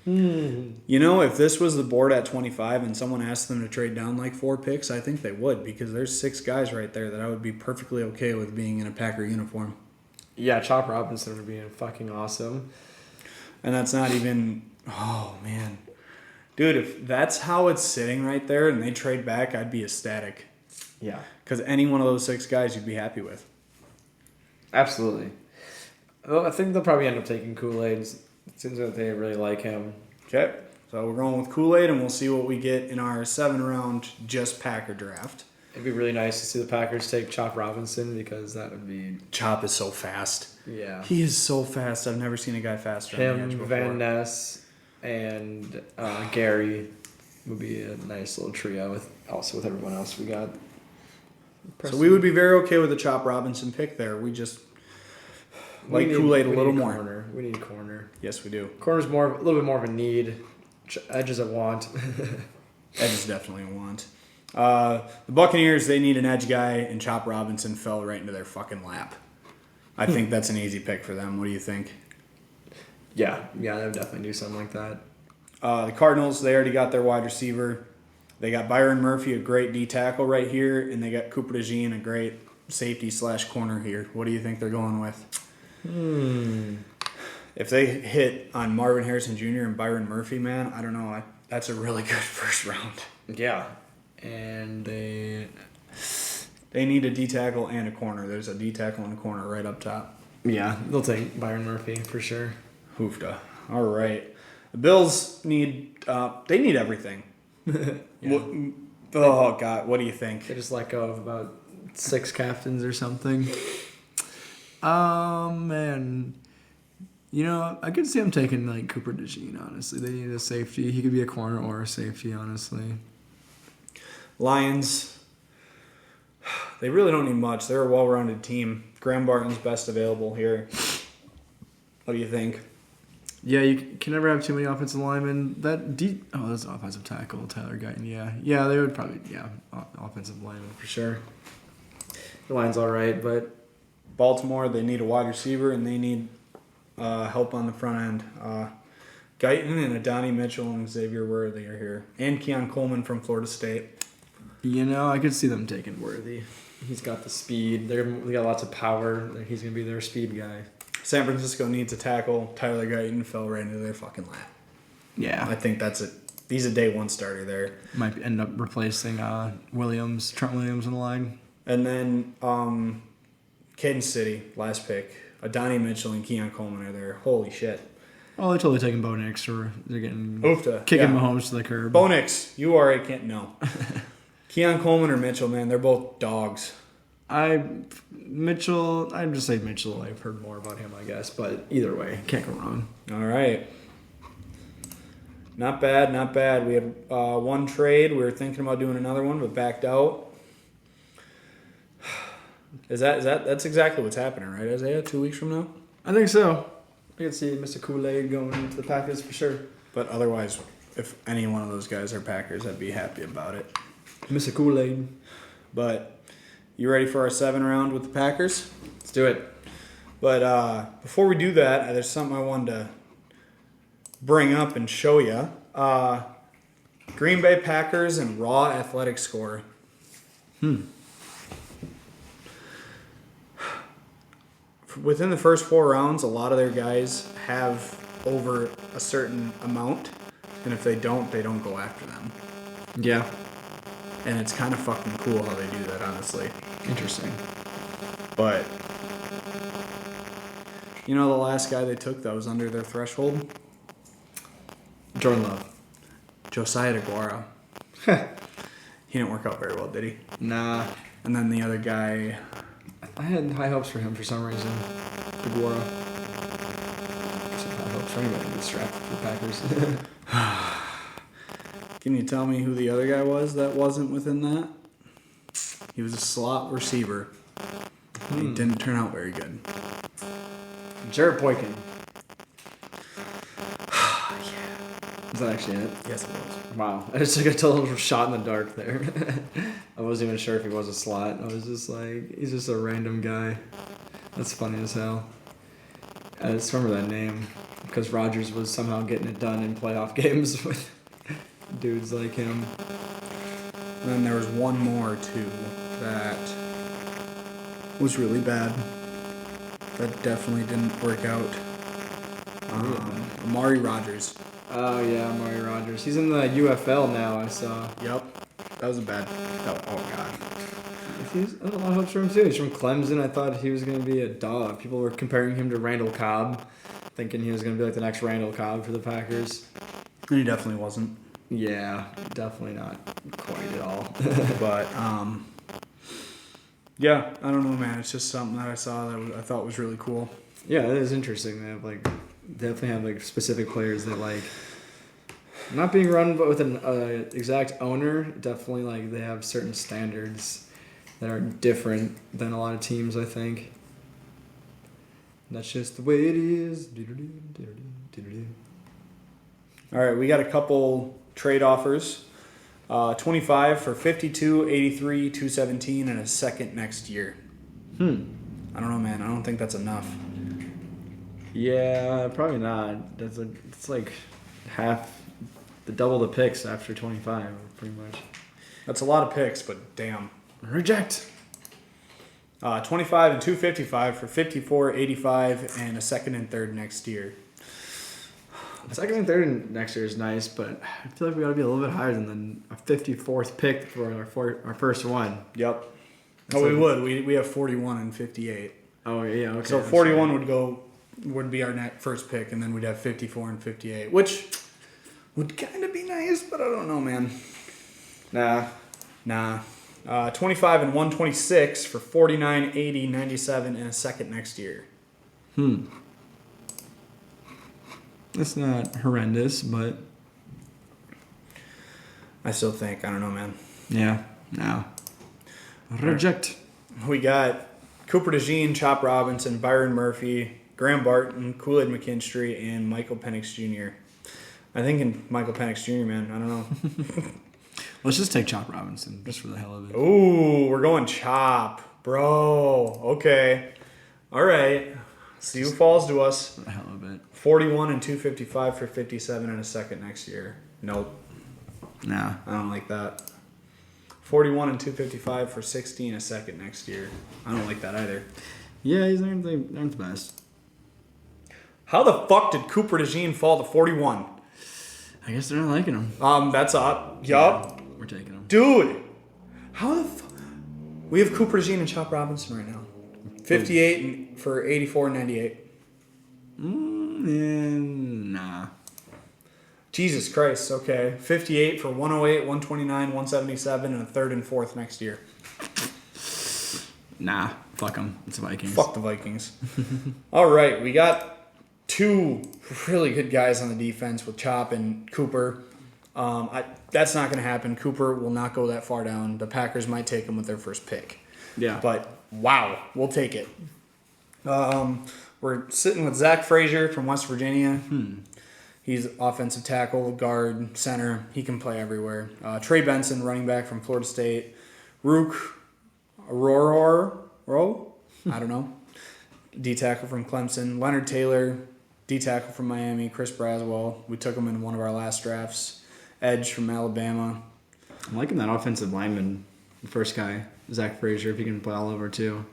If this was the board at 25 and someone asked them to trade down like 4 picks, I think they would, because there's 6 guys right there that I would be perfectly okay with being in a Packer uniform. Yeah, Chop Robinson would be fucking awesome. And that's not even... Oh, man. Dude, if that's how it's sitting right there and they trade back, I'd be ecstatic. Yeah. Because any one of those 6 guys you'd be happy with. Absolutely. Well, I think they'll probably end up taking Kool-Aid. It seems that they really like him. Okay. So we're going with Kool-Aid, and we'll see what we get in our 7-round just Packer draft. It'd be really nice to see the Packers take Chop Robinson, because that would be... Chop is so fast. Yeah. He is so fast. I've never seen a guy faster. Him, Van Ness, and Gary would be a nice little trio with everyone else we got. So we would be very okay with the Chop Robinson pick there. We just like Kool-Aid a little more. Corner. We need corner. Yes, we do. Corner's a little bit more of a need. Edges a want. Edges definitely a want. The Buccaneers, they need an edge guy, and Chop Robinson fell right into their fucking lap. I think that's an easy pick for them. What do you think? Yeah, they would definitely do something like that. The Cardinals, they already got their wide receiver. They got Byron Murphy, a great D tackle right here, and they got Cooper DeJean, a great safety/corner here. What do you think they're going with? If they hit on Marvin Harrison Jr. and Byron Murphy, man, I don't know. That's a really good first round. Yeah, and they need a D tackle and a corner. There's a D tackle and a corner right up top. Yeah, they'll take Byron Murphy for sure. Hoofda. All right. The Bills need everything. Yeah. Oh, God. What do you think? They just let go of about 6 captains or something. Man. I could see them taking, like, Cooper DeJean, honestly. They need a safety. He could be a corner or a safety, honestly. Lions, they really don't need much. They're a well-rounded team. Graham Barton's best available here. What do you think? Yeah, you can never have too many offensive linemen. That's an offensive tackle, Tyler Guyton. Yeah, they would probably, offensive lineman for sure. The line's all right, but Baltimore, they need a wide receiver, and they need help on the front end. Guyton and Adonai Mitchell and Xavier Worthy are here. And Keon Coleman from Florida State. I could see them taking Worthy. He's got the speed. They got lots of power. He's going to be their speed guy. San Francisco needs a tackle. Tyler Guyton fell right into their fucking lap. Yeah. I think that's it. He's a day one starter there. Might end up replacing Trent Williams in the line. And then Kansas City, last pick. Adonai Mitchell and Keon Coleman are there. Holy shit. Oh, they're totally taking Bo Nix, or they're getting Oofta. Kicking Mahomes to the curb. Bo Nix, you are a can't no. Keon Coleman or Mitchell, man, they're both dogs. I'd just say Mitchell. I've heard more about him, I guess, but either way, can't go wrong. All right. Not bad. We had one trade. We were thinking about doing another one, but backed out. That's exactly what's happening, right, Isaiah? 2 weeks from now? I think so. I can see Mr. Kool-Aid going into the Packers for sure. But otherwise, if any one of those guys are Packers, I'd be happy about it. Mr. Kool-Aid. But you ready for our 7 round with the Packers? Let's do it. But before we do that, there's something I wanted to bring up and show you. Green Bay Packers and raw athletic score. within the first 4 rounds, a lot of their guys have over a certain amount, and if they don't go after them. Yeah. And it's kind of fucking cool how they do that, honestly. Interesting. But, you know the last guy they took that was under their threshold? Jordan Love. Josiah DeGuara. He didn't work out very well, did he? Nah. And then the other guy... I had high hopes for him for some reason. DeGuara. I had high hopes for anybody to get strapped for the Packers. Can you tell me who the other guy was that wasn't within that? He was a slot receiver. He didn't turn out very good. Jarrett Boykin. Is that actually it? Yes, it was. Wow. I just took a total shot in the dark there. I wasn't even sure if he was a slot. I was just like, he's just a random guy. That's funny as hell. I just remember that name because Rodgers was somehow getting it done in playoff games with dudes like him. And then there was one more, too, that was really bad. That definitely didn't work out. Amari Rodgers. Oh, yeah, Amari Rodgers. He's in the UFL now, I saw. Yep. That was a bad... Oh, God. I had a lot of hopes for him, too. He's from Clemson. I thought he was going to be a dog. People were comparing him to Randall Cobb, thinking he was going to be like the next Randall Cobb for the Packers. And he definitely wasn't. Yeah, definitely not quite at all. But, yeah, I don't know, man. It's just something that I saw that I thought was really cool. Yeah, it is interesting. They have definitely have specific players that not being run but with an exact owner. Definitely they have certain standards that are different than a lot of teams, I think. And that's just the way it is. All right, we got a couple trade offers. 25 for 52, 83, 217, and a second next year. I don't know, man. I don't think that's enough. Yeah, probably not. It's like half, double the picks after 25, pretty much. That's a lot of picks, but damn. Reject. 25 and 255 for 54, 85, and a second and third next year. Second and third next year is nice, but I feel like we got to be a little bit higher than a 54th pick for our first one. Yep. We would. We have 41 and 58. Oh yeah. Okay. So 41 would be our first pick, and then we'd have 54 and 58, which would kind of be nice, but I don't know, man. Nah. 25 and 126 for 49, 80, 97, and a second next year. That's not horrendous, but I still think, I don't know, man. Yeah. No. Reject. We got Cooper DeJean, Chop Robinson, Byron Murphy, Graham Barton, Kool-Aid McKinstry, and Michael Penix Jr. I think in Michael Penix Jr., man. I don't know. Let's just take Chop Robinson, just for the hell of it. Ooh, we're going Chop. Bro. Okay. All right. See who falls to us. For the hell of it. 41 and 255 for 57 and a second next year. Nope. Nah. I don't like that. 41 and 255 for 60 and a second next year. I don't like that either. Yeah, he's aren't the best. How the fuck did Cooper DeJean fall to 41? I guess they're not liking him. That's up. Yup. We're taking him. Dude. How the fuck? We have Cooper DeJean and Chop Robinson right now. 58 for 84 and 98. Nah. Jesus Christ. Okay. 58 for 108, 129, 177, and a third and fourth next year. Nah. Fuck them. It's the Vikings. Fuck the Vikings. All right. We got two really good guys on the defense with Chop and Cooper. That's not going to happen. Cooper will not go that far down. The Packers might take him with their first pick. Yeah. But, wow, we'll take it. We're sitting with Zach Frazier from West Virginia. He's offensive tackle, guard, center. He can play everywhere. Trey Benson, running back from Florida State. Rook Aurora? I don't know. D-tackle from Clemson. Leonard Taylor, D-tackle from Miami. Chris Braswell. We took him in one of our last drafts. Edge from Alabama. I'm liking that offensive lineman, the first guy, Zach Frazier, if he can play all over too.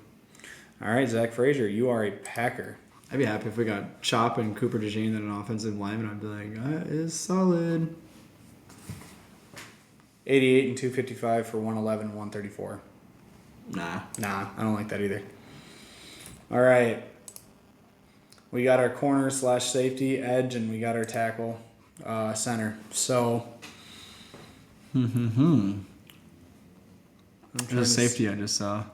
All right, Zach Frazier, you are a Packer. I'd be happy if we got Chop and Cooper DeJean and an offensive lineman. I'd be like, that is solid. 88 and 255 for 111 and 134. Nah, I don't like that either. All right. We got our corner / safety, edge, and we got our tackle, center. So. The safety I just saw.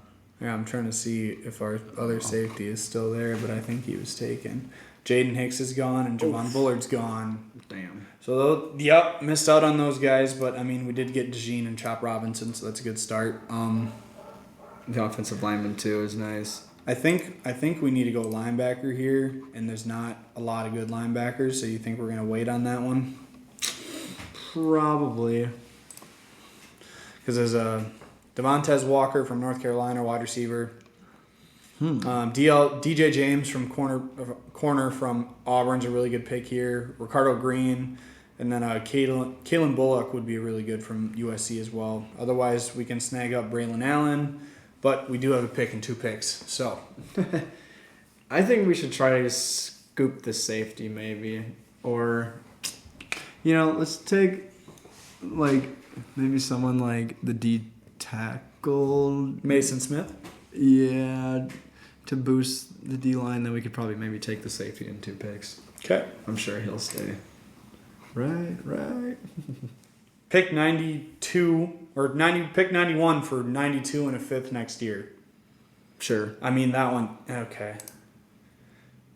Yeah, I'm trying to see if our other safety is still there, but I think he was taken. Jaden Hicks is gone and Javon Bullard's gone. Damn. So, missed out on those guys, but I mean, we did get DeJean and Chop Robinson, so that's a good start. The offensive lineman too is nice. I think we need to go linebacker here, and there's not a lot of good linebackers, so you think we're gonna wait on that one? Probably. Because there's a Devontae Walker from North Carolina, wide receiver. DJ James from corner from Auburn's a really good pick here. Ricardo Green, and then Kalen Bullock would be really good from USC as well. Otherwise, we can snag up Braylon Allen, but we do have a pick and 2 picks. So, I think we should try to scoop the safety maybe, or let's take maybe someone like the D tackle Mason Smith. Yeah, to boost the D line, then we could probably maybe take the safety in 2 picks. Okay. I'm sure he'll stay. Right. Pick 92 or 90. Pick 91 for 92 and a 5th next year. Sure. I mean that one. Okay.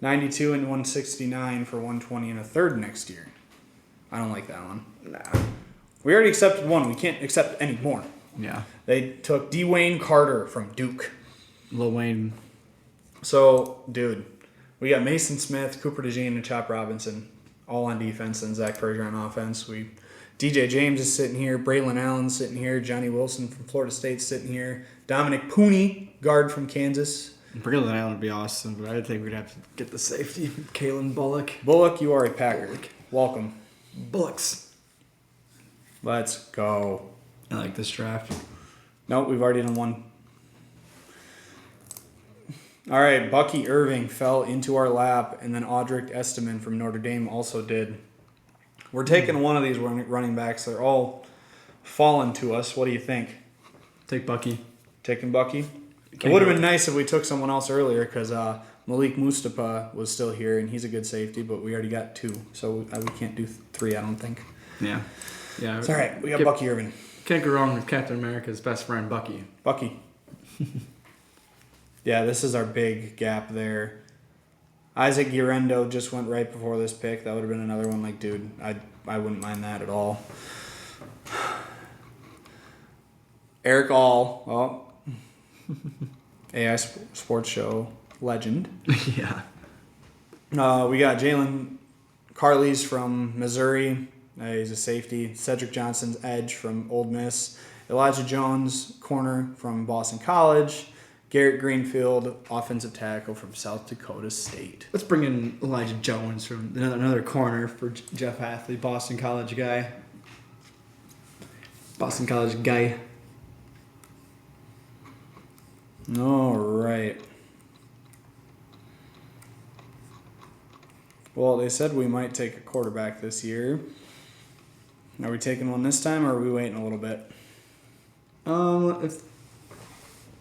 92 and 169 for 120 and a 3rd next year. I don't like that one. Nah. We already accepted one. We can't accept any more. Yeah. They took Dwayne Carter from Duke. Lil Wayne. So, dude, we got Mason Smith, Cooper DeJean, and Chop Robinson all on defense, and Zach Frazier on offense. DJ James is sitting here, Braylon Allen sitting here, Johnny Wilson from Florida State sitting here, Dominic Pooney, guard from Kansas. Braylon Allen would be awesome, but I think we'd have to get the safety. Kalen Bullock. Bullock, you are a Packer. Welcome. Bullocks. Let's go. I like this draft. Nope, we've already done one. All right, Bucky Irving fell into our lap, and then Audric Esteman from Notre Dame also did. We're taking one of these running backs. They're all fallen to us. What do you think? Take Bucky. Taking Bucky? It would have been nice if we took someone else earlier because Malik Mustapha was still here, and he's a good safety, but we already got 2, so we can't do 3, I don't think. Yeah. It's all right. We got Bucky Irving. Can't go wrong with Captain America's best friend, Bucky. Yeah, this is our big gap there. Isaac Urendo just went right before this pick. That would have been another one. Dude, I wouldn't mind that at all. Eric All. AI Sports Show legend. Yeah. We got Jalen Carley's from Missouri. He's a safety. Cedric Johnson's edge from Ole Miss. Elijah Jones, corner from Boston College. Garrett Greenfield, offensive tackle from South Dakota State. Let's bring in Elijah Jones from another corner for Jeff Athley, Boston College guy. All right. Well, they said we might take a quarterback this year. Are we taking one this time, or are we waiting a little bit?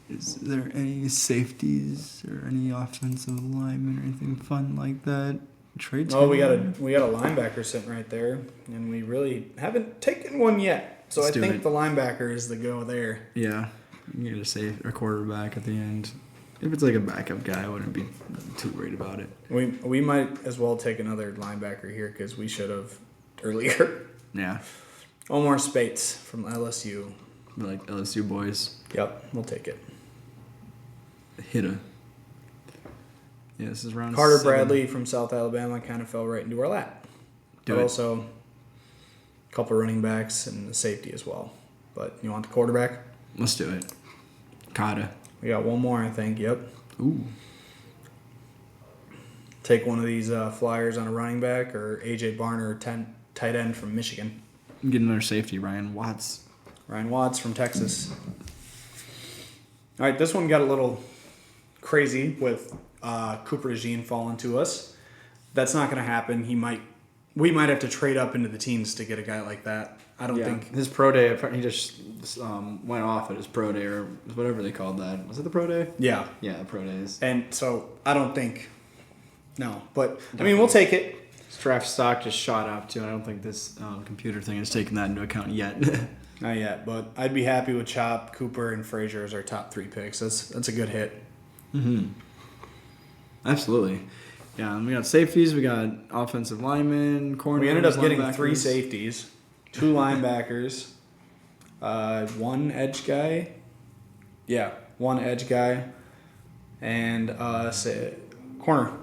Is there any safeties or any offensive linemen or anything fun like that? Trades? Oh, we got a linebacker sitting right there, and we really haven't taken one yet. So I think the linebacker is the go there. Yeah, you get a quarterback at the end. If it's like a backup guy, I wouldn't be too worried about it. We might as well take another linebacker here because we should have earlier. Yeah. Omar Spates from LSU. We like LSU boys. Yep, we'll take it. Hitta. Yeah, this is round Carter 7. Bradley from South Alabama kind of fell right into our lap. Also, a couple running backs and a safety as well. But you want the quarterback? Let's do it. Kata. We got one more, I think. Yep. Ooh. Take one of these flyers on a running back or A.J. Barner, tight end from Michigan. Get another safety, Ryan Watts. Ryan Watts from Texas. All right, this one got a little crazy with Cooper DeJean falling to us. That's not going to happen. We might have to trade up into the teens to get a guy like that. I don't think his pro day. He just went off at his pro day or whatever they called that. Was it the pro day? Yeah, pro days. And so I don't think. No, but I mean we'll take it. His draft stock just shot up too. I don't think this computer thing has taken that into account yet. Not yet, but I'd be happy with Chop, Cooper, and Frazier as our top 3 picks. That's a good hit. Mm-hmm. Absolutely. Yeah, and we got safeties, we got offensive linemen, corners. We ended up getting 3 safeties, 2 linebackers, 1 edge guy. Yeah, 1 edge guy, and corner.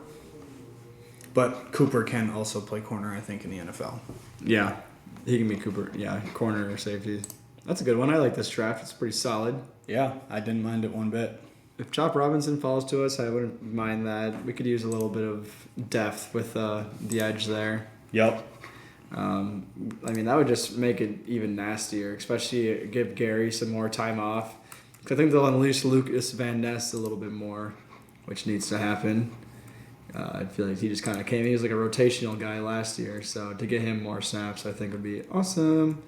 But Cooper can also play corner, I think, in the NFL. Yeah, he can be Cooper. Yeah, corner or safety. That's a good one. I like this draft. It's pretty solid. Yeah, I didn't mind it one bit. If Chop Robinson falls to us, I wouldn't mind that. We could use a little bit of depth with the edge there. Yep. I mean, that would just make it even nastier, especially give Gary some more time off. I think they'll unleash Lucas Van Ness a little bit more, which needs to happen. I feel like he just kind of came. He was like a rotational guy last year, so to get him more snaps, I think would be awesome.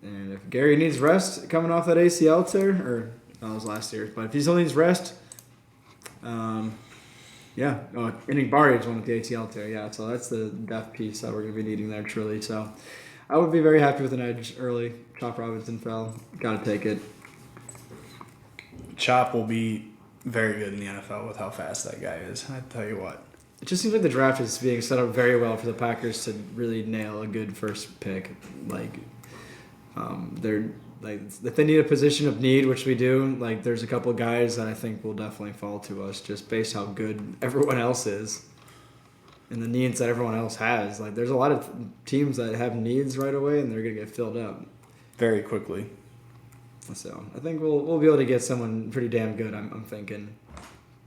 And if Gary needs rest coming off that ACL tear, or that was last year, but if he still needs rest, yeah. Oh, and Barri's one with the ATL tear, yeah. So that's the depth piece that we're going to be needing there, truly. So I would be very happy with an edge early. Chop Robinson fell. Got to take it. Chop will be very good in the NFL with how fast that guy is. I tell you what. It just seems like the draft is being set up very well for the Packers to really nail a good first pick. They're like if they need a position of need, which we do. Like there's a couple of guys that I think will definitely fall to us just based how good everyone else is and the needs that everyone else has. Like there's a lot of teams that have needs right away and they're gonna get filled up very quickly. So I think we'll be able to get someone pretty damn good. I'm thinking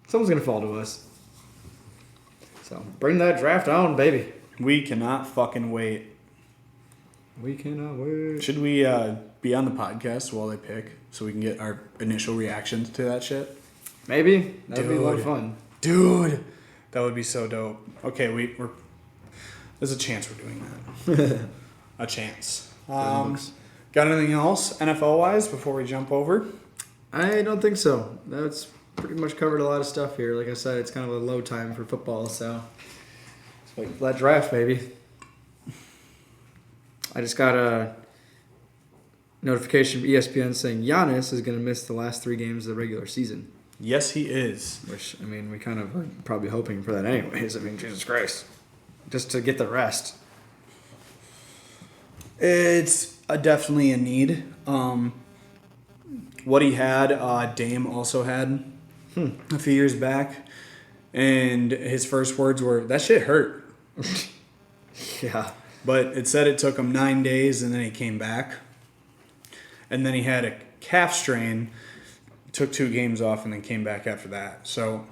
someone's gonna fall to us. So bring that draft on, baby. We cannot fucking wait. We cannot wait. Should we be on the podcast while they pick so we can get our initial reactions to that shit? Maybe. That'd be a lot of fun. Dude, that would be so dope. Okay, we're there's a chance we're doing that. A chance. Got anything else NFL-wise before we jump over? I don't think so. That's pretty much covered a lot of stuff here. Like I said, it's kind of a low time for football, so it's like that draft, baby. I just got a notification from ESPN saying Giannis is going to miss the last 3 games of the regular season. Yes, he is. Which, I mean, we kind of are probably hoping for that anyways. I mean, Jesus Christ. Just to get the rest. It's definitely a need. What he had, Dame also had a few years back. And his first words were, that shit hurt. Yeah. But it said it took him 9 days and then he came back. And then he had a calf strain, took 2 games off and then came back after that. So,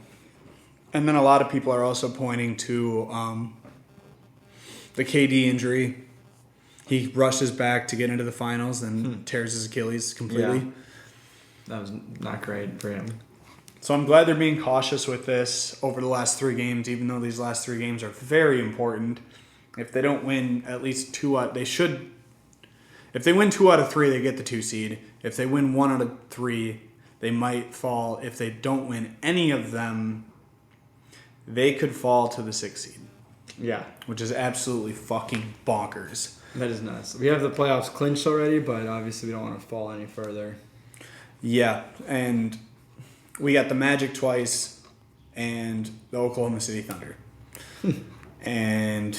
and then a lot of people are also pointing to the KD injury. He rushes back to get into the finals and tears his Achilles completely. Yeah. That was not great for him. So I'm glad they're being cautious with this over the last 3 games, even though these last 3 games are very important. If they don't win at least 2 out, they should. If they win 2 out of 3, they get the 2 seed. If they win 1 out of 3, they might fall. If they don't win any of them, they could fall to the 6 seed. Yeah. Which is absolutely fucking bonkers. That is nuts. We have the playoffs clinched already, but obviously we don't want to fall any further. Yeah, and we got the Magic twice and the Oklahoma City Thunder. And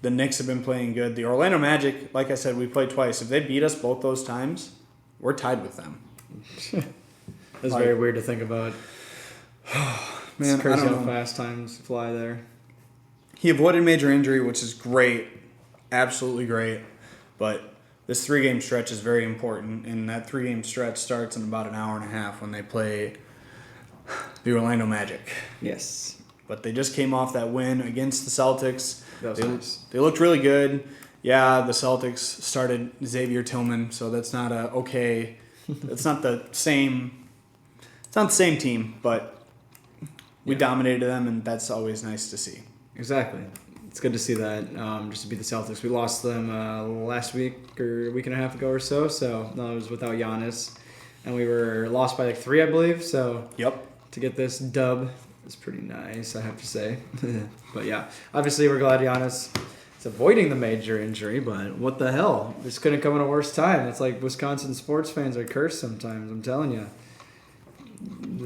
the Knicks have been playing good. The Orlando Magic, like I said, we played twice. If they beat us both those times, we're tied with them. That's very weird to think about. Man, it's crazy how fast times fly there. He avoided major injury, which is great. Absolutely great. But this 3-game stretch is very important, and that 3-game stretch starts in about an hour and a half when they play the Orlando Magic. Yes. But they just came off that win against the Celtics. That was nice. They looked really good. Yeah, the Celtics started Xavier Tillman, so that's not that's not the same It's not the same team, but we dominated them, and that's always nice to see. Exactly. It's good to see that, just to beat the Celtics. We lost them last week or a week and a half ago or so. So that was without Giannis. And we were lost by like 3, I believe. So to get this dub is pretty nice, I have to say. But yeah, obviously we're glad Giannis is avoiding the major injury. But what the hell? This couldn't come at a worse time. It's like Wisconsin sports fans are cursed sometimes, I'm telling you.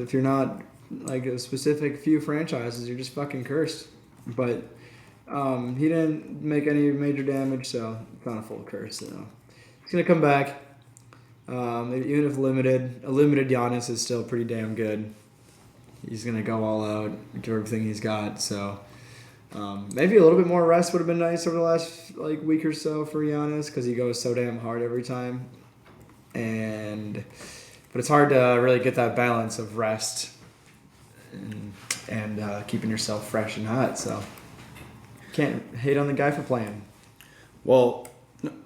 If you're not like a specific few franchises, you're just fucking cursed. But he didn't make any major damage, so kind of full curse. So he's gonna come back. Even if a limited Giannis is still pretty damn good. He's gonna go all out, give everything he's got. So maybe a little bit more rest would have been nice over the last like week or so for Giannis because he goes so damn hard every time. But it's hard to really get that balance of rest and keeping yourself fresh and hot. So can't hate on the guy for playing. Well,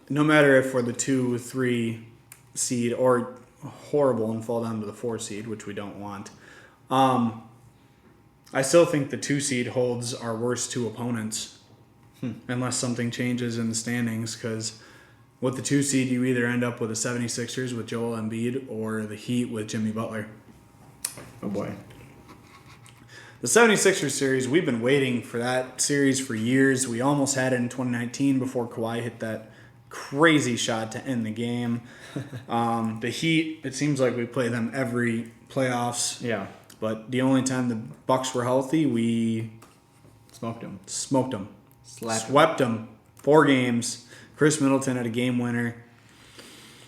no matter if we're the 2-3 seed or horrible and fall down to the 4 seed, which we don't want, I still think the 2 seed holds our worst 2 opponents unless something changes in the standings, because with the 2 seed, you either end up with the 76ers with Joel Embiid or the Heat with Jimmy Butler. Oh, boy. The 76ers series, we've been waiting for that series for years. We almost had it in 2019 before Kawhi hit that crazy shot to end the game. The Heat, it seems like we play them every playoffs. Yeah. But the only time the Bucks were healthy, we smoked them. Swept them. 4 games. Chris Middleton had a game winner.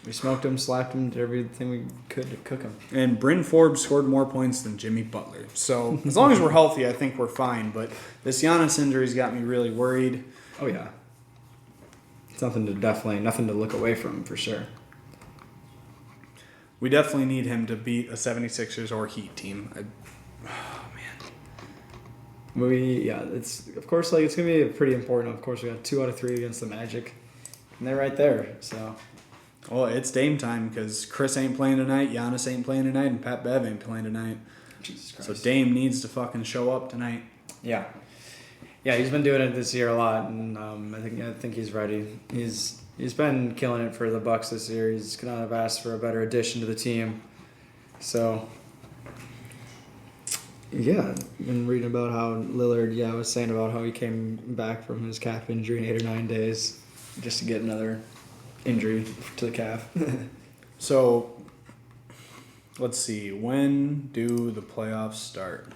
We smoked him, slapped him, did everything we could to cook him. And Bryn Forbes scored more points than Jimmy Butler. So as long as we're healthy, I think we're fine. But this Giannis injury's got me really worried. Oh, yeah. It's nothing to look away from, for sure. We definitely need him to beat a 76ers or Heat team. It's of course it's gonna be pretty important. Of course, we got 2 out of 3 against the Magic, and they're right there. So, well, it's Dame time because Chris ain't playing tonight, Giannis ain't playing tonight, and Pat Bev ain't playing tonight. Jesus Christ! So Dame needs to fucking show up tonight. Yeah, he's been doing it this year a lot, and I think he's ready. He's been killing it for the Bucks this year. He's kind of asked for a better addition to the team. So. Yeah, been reading about how Lillard, was saying about how he came back from his calf injury in 8 or 9 days just to get another injury to the calf. So, let's see. When do the playoffs start?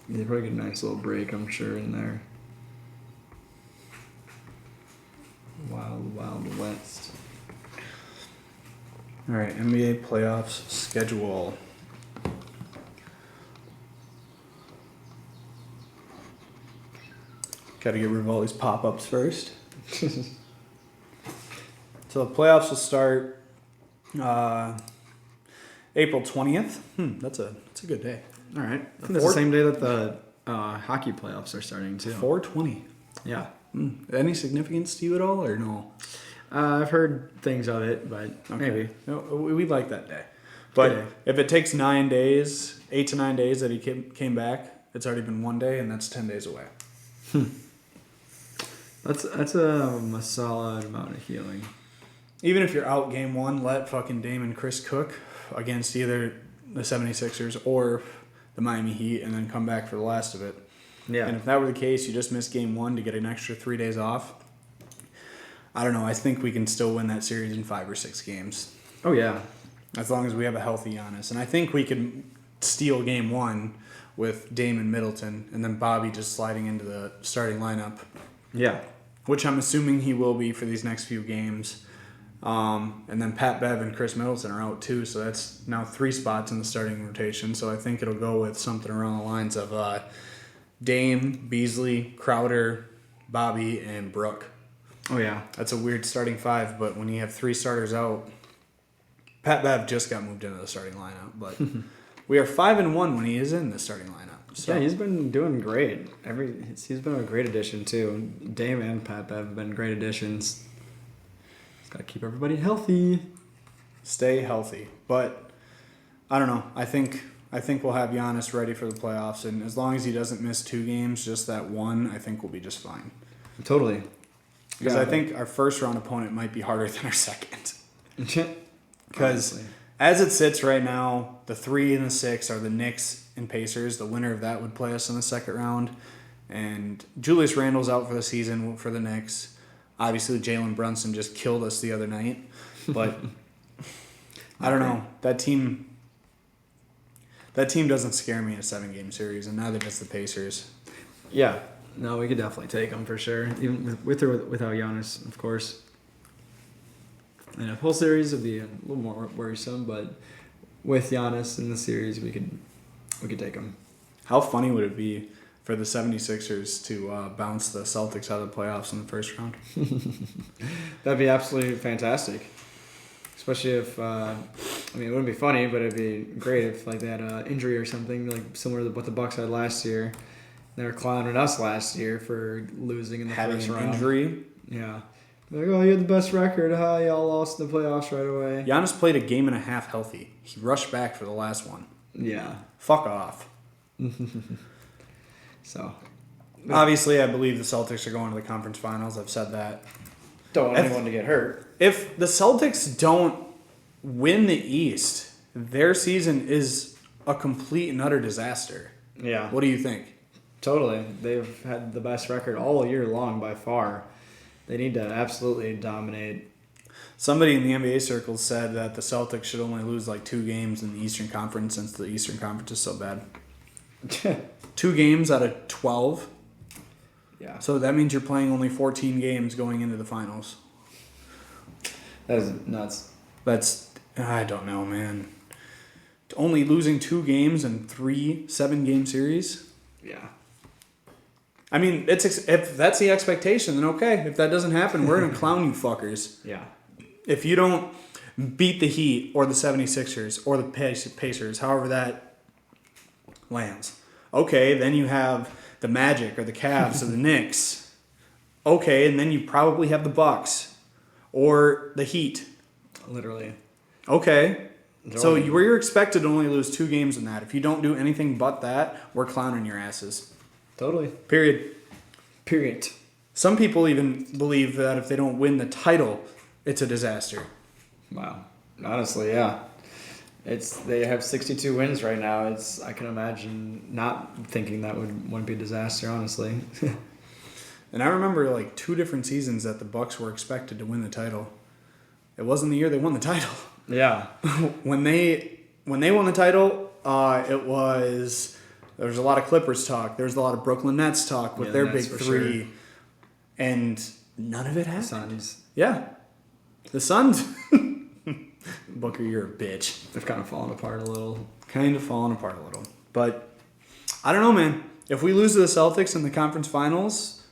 They probably get a nice little break, I'm sure, in there. Wild West. All right, NBA playoffs schedule. Got to get rid of all these pop-ups first. So the playoffs will start April 20th. That's a good day. All right. I think that's the same day that the hockey playoffs are starting, too. 4/20. Yeah. Any significance to you at all, or no? I've heard things of it, but maybe. No, we like that day. But if it takes 9 days, 8 to 9 days that he came back, it's already been 1 day, and that's 10 days away. That's a solid amount of healing. Even if you're out game 1, let fucking Dame and Chris cook against either the 76ers or the Miami Heat and then come back for the last of it. Yeah. And if that were the case, you just missed game 1 to get an extra 3 days off. I don't know. I think we can still win that series in 5 or 6 games. Oh, yeah. As long as we have a healthy Giannis. And I think we could steal game 1 with Dame and Middleton and then Bobby just sliding into the starting lineup. Yeah. Which I'm assuming he will be for these next few games. And then Pat Bev and Chris Middleton are out too, so that's now 3 spots in the starting rotation. So I think it'll go with something around the lines of Dame, Beasley, Crowder, Bobby, and Brooke. Oh, yeah. That's a weird starting 5, but when you have 3 starters out, Pat Bev just got moved into the starting lineup, but we are 5-1 when he is in the starting lineup. So. Yeah, he's been doing great. He's been a great addition too. Dame and Pat Bev have been great additions. Just gotta keep everybody healthy. Stay healthy. But I don't know. I think we'll have Giannis ready for the playoffs, and as long as he doesn't miss 2 games, just that one, I think we'll be just fine. Totally. Because I think our first round opponent might be harder than our second. Because as it sits right now, the 3 and the 6 are the Knicks and Pacers. The winner of that would play us in the second round. And Julius Randle's out for the season for the Knicks. Obviously, Jalen Brunson just killed us the other night. But I don't know. That team doesn't scare me in a 7-game series, and neither does the Pacers. Yeah. No, we could definitely take them for sure. Even with or without Giannis, of course. And a whole series would be a little more worrisome, but with Giannis in the series, we could take them. How funny would it be for the 76ers to bounce the Celtics out of the playoffs in the first round? That'd be absolutely fantastic. Especially if, it wouldn't be funny, but it'd be great if like they had an injury or something, like similar to what the Bucks had last year. They were clowning us last year for losing in the first round. Injury? Yeah. They're like, oh, you had the best record. Y'all lost in the playoffs right away. Giannis played a game and a half healthy. He rushed back for the last one. Yeah. Fuck off. So. Obviously, I believe the Celtics are going to the conference finals. I've said that. Don't want anyone to get hurt. If the Celtics don't win the East, their season is a complete and utter disaster. Yeah. What do you think? Totally. They've had the best record all year long by far. They need to absolutely dominate. Somebody in the NBA circles said that the Celtics should only lose like 2 games in the Eastern Conference since the Eastern Conference is so bad. 2 games out of 12? Yeah. So that means you're playing only 14 games going into the finals. That is nuts. I don't know, man. Only losing 2 games in 3 7-game series? Yeah. I mean, if that's the expectation, then okay. If that doesn't happen, we're going to clown you fuckers. Yeah. If you don't beat the Heat or the 76ers or the Pacers, however that lands, okay, then you have the Magic or the Cavs or the Knicks. Okay, and then you probably have the Bucks or the Heat. Literally. Okay. So you're expected to only lose 2 games in that. If you don't do anything but that, we're clowning your asses. Totally. Period. Some people even believe that if they don't win the title, it's a disaster. Wow. Honestly, yeah. They have 62 wins right now. I can imagine not thinking that wouldn't be a disaster, honestly. And I remember like 2 different seasons that the Bucks were expected to win the title. It wasn't the year they won the title. Yeah. When they won the title, there was a lot of Clippers talk. There was a lot of Brooklyn Nets talk with their big 3. Sure. And none of it happened. Suns. Yeah. The Suns. Booker, you're a bitch. They've kind of fallen apart a little. But I don't know, man. If we lose to the Celtics in the conference finals,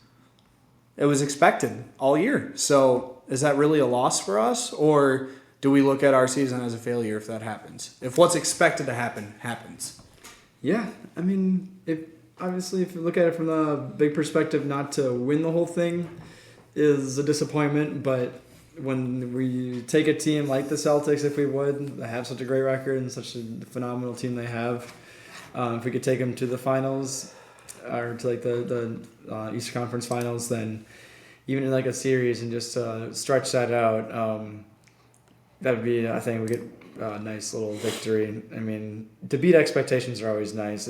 it was expected all year. So is that really a loss for us? Or do we look at our season as a failure if that happens? If what's expected to happen, happens. Yeah. I mean, if you look at it from the big perspective, not to win the whole thing is a disappointment. But when we take a team like the Celtics, if we would, they have such a great record and such a phenomenal team they have. If we could take them to the finals or to like the Eastern Conference Finals, then even in like a series and just stretch that out, that would be, I think, we get a nice little victory. I mean, to beat expectations are always nice.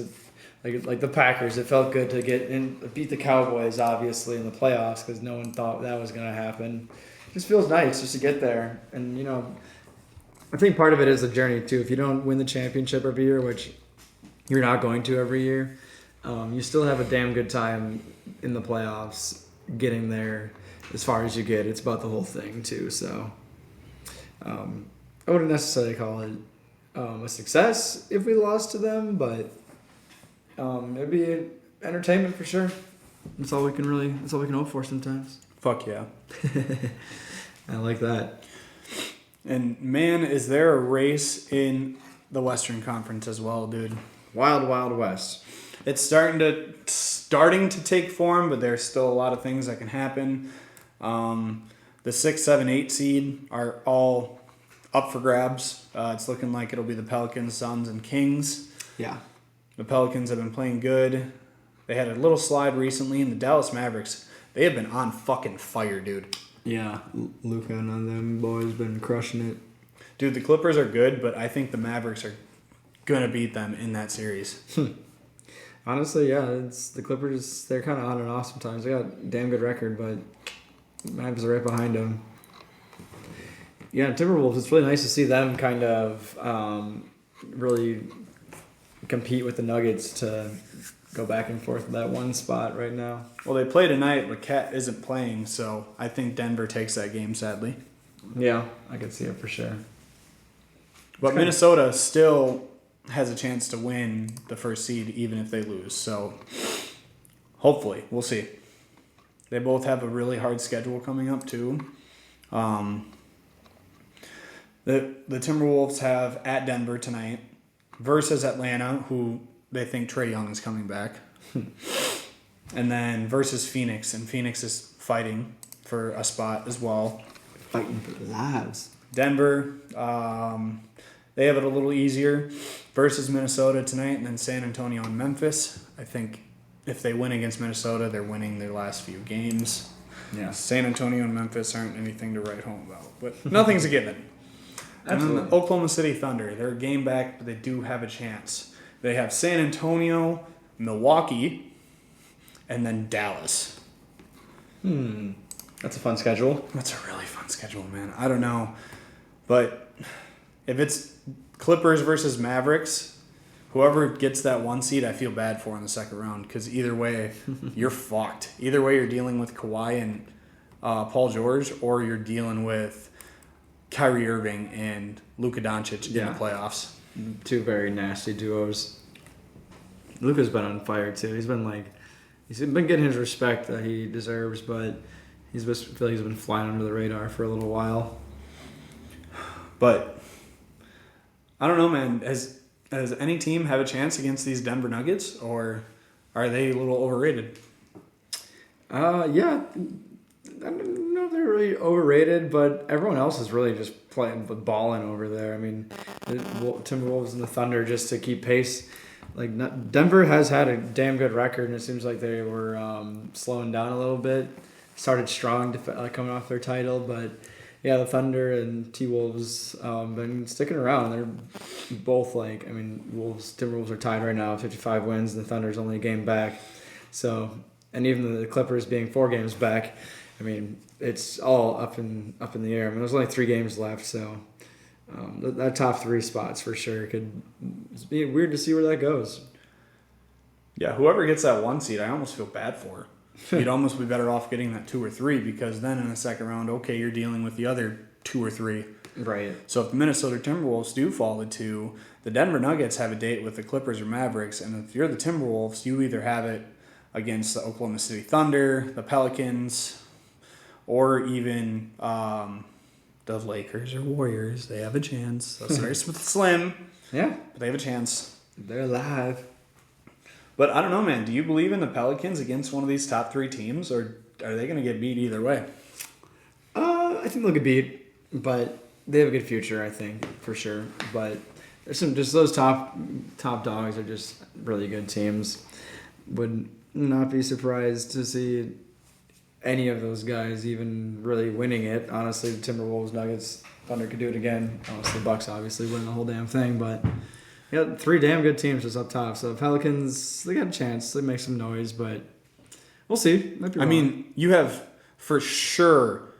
Like the Packers, it felt good to beat the Cowboys, obviously, in the playoffs because no one thought that was going to happen. It just feels nice just to get there. And, I think part of it is the journey, too. If you don't win the championship every year, which you're not going to every year, you still have a damn good time in the playoffs getting there as far as you get. It's about the whole thing, too. So I wouldn't necessarily call it a success if we lost to them, but it'd be entertainment for sure. That's all we can hope for sometimes. Fuck yeah. I like that. And man, is there a race in the Western Conference as well, dude. Wild, Wild West. It's starting to take form, but there's still a lot of things that can happen. The 6, 7, 8 seed are all up for grabs. It's looking like it'll be the Pelicans, Suns, and Kings. Yeah. The Pelicans have been playing good. They had a little slide recently, and the Dallas Mavericks, they have been on fucking fire, dude. Yeah, Luka and them boys been crushing it. Dude, the Clippers are good, but I think the Mavericks are going to beat them in that series. Honestly, yeah, it's the Clippers. They're kind of on and off sometimes. They got a damn good record, but Mavs are right behind them. Yeah, Timberwolves. It's really nice to see them kind of really compete with the Nuggets to go back and forth with that one spot right now. Well, they play tonight, but Cat isn't playing, so I think Denver takes that game, sadly. Yeah, I could see it for sure. But Minnesota still has a chance to win the first seed, even if they lose. So, hopefully, we'll see. They both have a really hard schedule coming up, too. The Timberwolves have at Denver tonight versus Atlanta, who they think Trae Young is coming back. And then versus Phoenix, and Phoenix is fighting for a spot as well. Fighting for the lives. Denver, they have it a little easier versus Minnesota tonight, and then San Antonio and Memphis. I think if they win against Minnesota, they're winning their last few games. Yeah. San Antonio and Memphis aren't anything to write home about, but nothing's a given. Absolutely. And then the Oklahoma City Thunder, they're a game back, but they do have a chance. They have San Antonio, Milwaukee, and then Dallas. That's a fun schedule. That's a really fun schedule, man. I don't know. But if it's Clippers versus Mavericks, whoever gets that one seed, I feel bad for in the second round. Because either way, you're fucked. Either way, you're dealing with Kawhi and Paul George, or you're dealing with Kyrie Irving and Luka Doncic in the playoffs. Two very nasty duos. Luka's been on fire, too. He's been getting his respect that he deserves, but I feel like he's been flying under the radar for a little while. But I don't know, man. Has any team have a chance against these Denver Nuggets, or are they a little overrated? Yeah. I don't know if they're really overrated, but everyone else is really just balling over there. I mean, the Timberwolves and the Thunder, just to keep pace. Denver has had a damn good record, and it seems like they were slowing down a little bit. Started strong coming off their title, but yeah, the Thunder and T-Wolves been sticking around. They're both Timberwolves are tied right now, 55 wins, and the Thunder's only a game back. So, and even the Clippers being 4 games back, I mean, it's all up in the air. I mean, there's only 3 games left, so that top 3 spots for sure could be weird to see where that goes. Yeah, whoever gets that 1 seed, I almost feel bad for. You'd almost be better off getting that 2 or 3, because then in the second round, okay, you're dealing with the other 2 or 3. Right. So if the Minnesota Timberwolves do fall to 2, the Denver Nuggets have a date with the Clippers or Mavericks, and if you're the Timberwolves, you either have it against the Oklahoma City Thunder, the Pelicans, or even the Lakers or Warriors. They have a chance. That's very slim. Yeah. But they have a chance. They're alive. But I don't know, man. Do you believe in the Pelicans against one of these top 3 teams, or are they going to get beat either way? I think they'll get beat, but they have a good future, I think, for sure. But there's those top dogs are just really good teams. Would not be surprised to see any of those guys even really winning it. Honestly, the Timberwolves, Nuggets, Thunder could do it again. Honestly, Bucks obviously win the whole damn thing, but yeah, 3 damn good teams just up top. So Pelicans, they got a chance. They make some noise, but we'll see. Might be wrong. I mean, you have for sure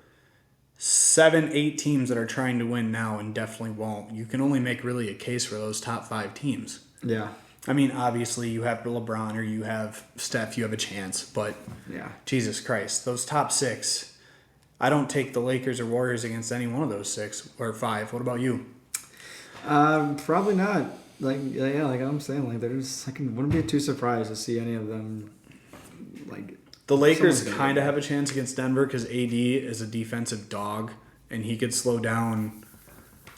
7, 8 teams that are trying to win now and definitely won't. You can only make really a case for those top 5 teams. Yeah. I mean, obviously, you have LeBron or you have Steph, you have a chance. But, yeah, Jesus Christ, those top 6, I don't take the Lakers or Warriors against any one of those 6 or 5. What about you? Probably not. Like I'm saying, wouldn't be too surprised to see any of them. The Lakers kind of have a chance against Denver because AD is a defensive dog, and he could slow down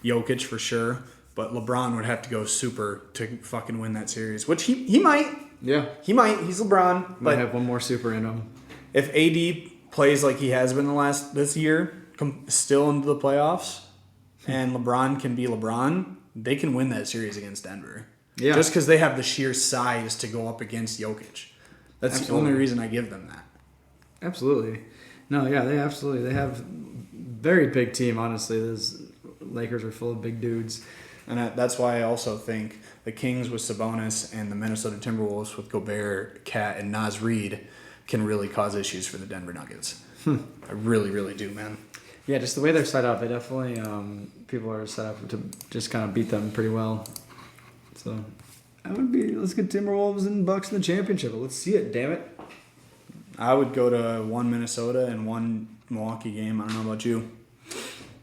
Jokic for sure. But LeBron would have to go super to fucking win that series, which he might. Yeah. He might. He's LeBron. Might have one more super in him. If AD plays like he has been this year, still into the playoffs, and LeBron can be LeBron, they can win that series against Denver. Yeah. Just because they have the sheer size to go up against Jokic. That's Absolutely. the only reason I give them that. Absolutely. No, yeah, they have very big team, honestly. Those Lakers are full of big dudes. And that's why I also think the Kings with Sabonis and the Minnesota Timberwolves with Gobert, Cat, and Naz Reid can really cause issues for the Denver Nuggets. I really, really do, man. Yeah, just the way they're set up, they definitely people are set up to just kind of beat them pretty well. So let's get Timberwolves and Bucks in the championship. Let's see it, damn it. I would go to one Minnesota and one Milwaukee game. I don't know about you.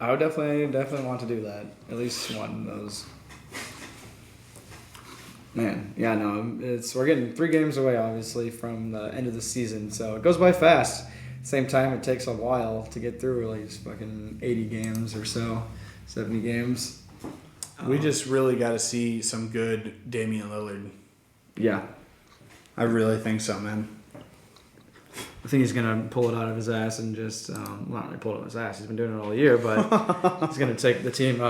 I would definitely want to do that. At least one of those. Man, yeah, no, we're getting 3 games away, obviously, from the end of the season, so it goes by fast. At the same time, it takes a while to get through like fucking 80 games or so, 70 games. We just really got to see some good Damian Lillard. Yeah. I really think so, man. I think he's going to pull it out of his ass and just, not really pull it out of his ass, he's been doing it all year, but he's going to take the team,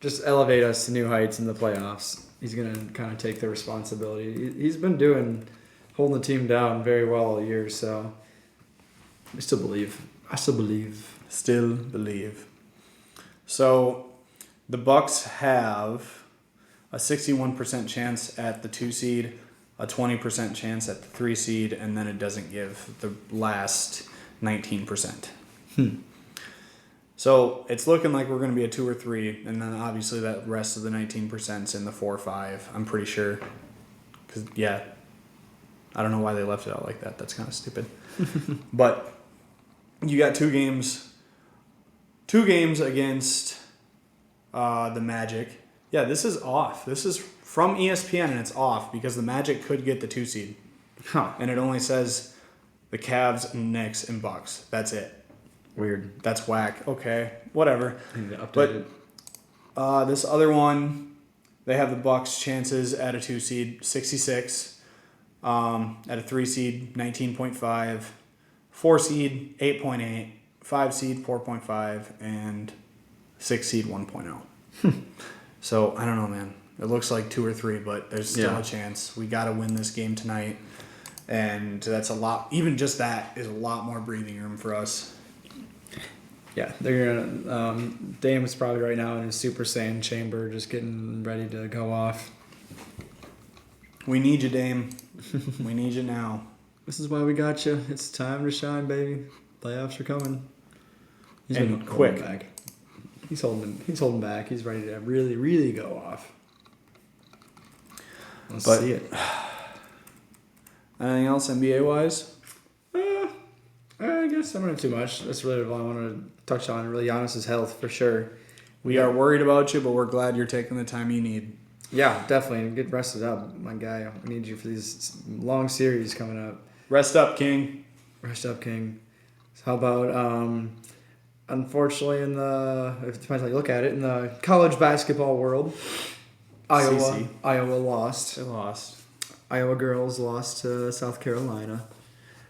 just elevate us to new heights in the playoffs. He's going to kind of take the responsibility. He's been holding the team down very well all year, so I still believe. Still believe. So the Bucks have a 61% chance at the 2 seed, a 20% chance at the 3 seed, and then it doesn't give the last 19%. So it's looking like we're going to be a 2 or 3, and then obviously that rest of the 19% in the 4 or 5, I'm pretty sure. Because, yeah, I don't know why they left it out like that. That's kind of stupid. But you got 2 games. 2 games against the Magic. Yeah, this is off. This is from ESPN, and it's off because the Magic could get the 2 seed. And it only says the Cavs, Knicks, and Bucks. That's it. Weird. That's whack. Okay, whatever. I need to update it. This other one, they have the Bucks chances at a 2 seed, 66. At a 3 seed, 19.5. 4 seed, 8.8. 5 seed, 4.5. And 6 seed, 1.0. So, I don't know, man. It looks like 2 or 3, but there's still a chance. We got to win this game tonight. And that's a lot. Even just that is a lot more breathing room for us. Yeah, they're gonna. Dame is probably right now in his Super Saiyan chamber, just getting ready to go off. We need you, Dame. We need you now. This is why we got you. It's time to shine, baby. Playoffs are coming. He's and been quick. Back. He's holding back. He's ready to really, really go off. Let's see it. Anything else NBA wise? I guess I don't have too much. That's really all I wanted to touch on. Really, Giannis' health for sure. We are worried about you, but we're glad you're taking the time you need. Yeah, definitely. Get rested up, my guy. We need you for these long series coming up. Rest up, King. Rest up, King. So how about, unfortunately, it depends how you look at it, in the college basketball world, Iowa lost. They lost. Iowa girls lost to South Carolina.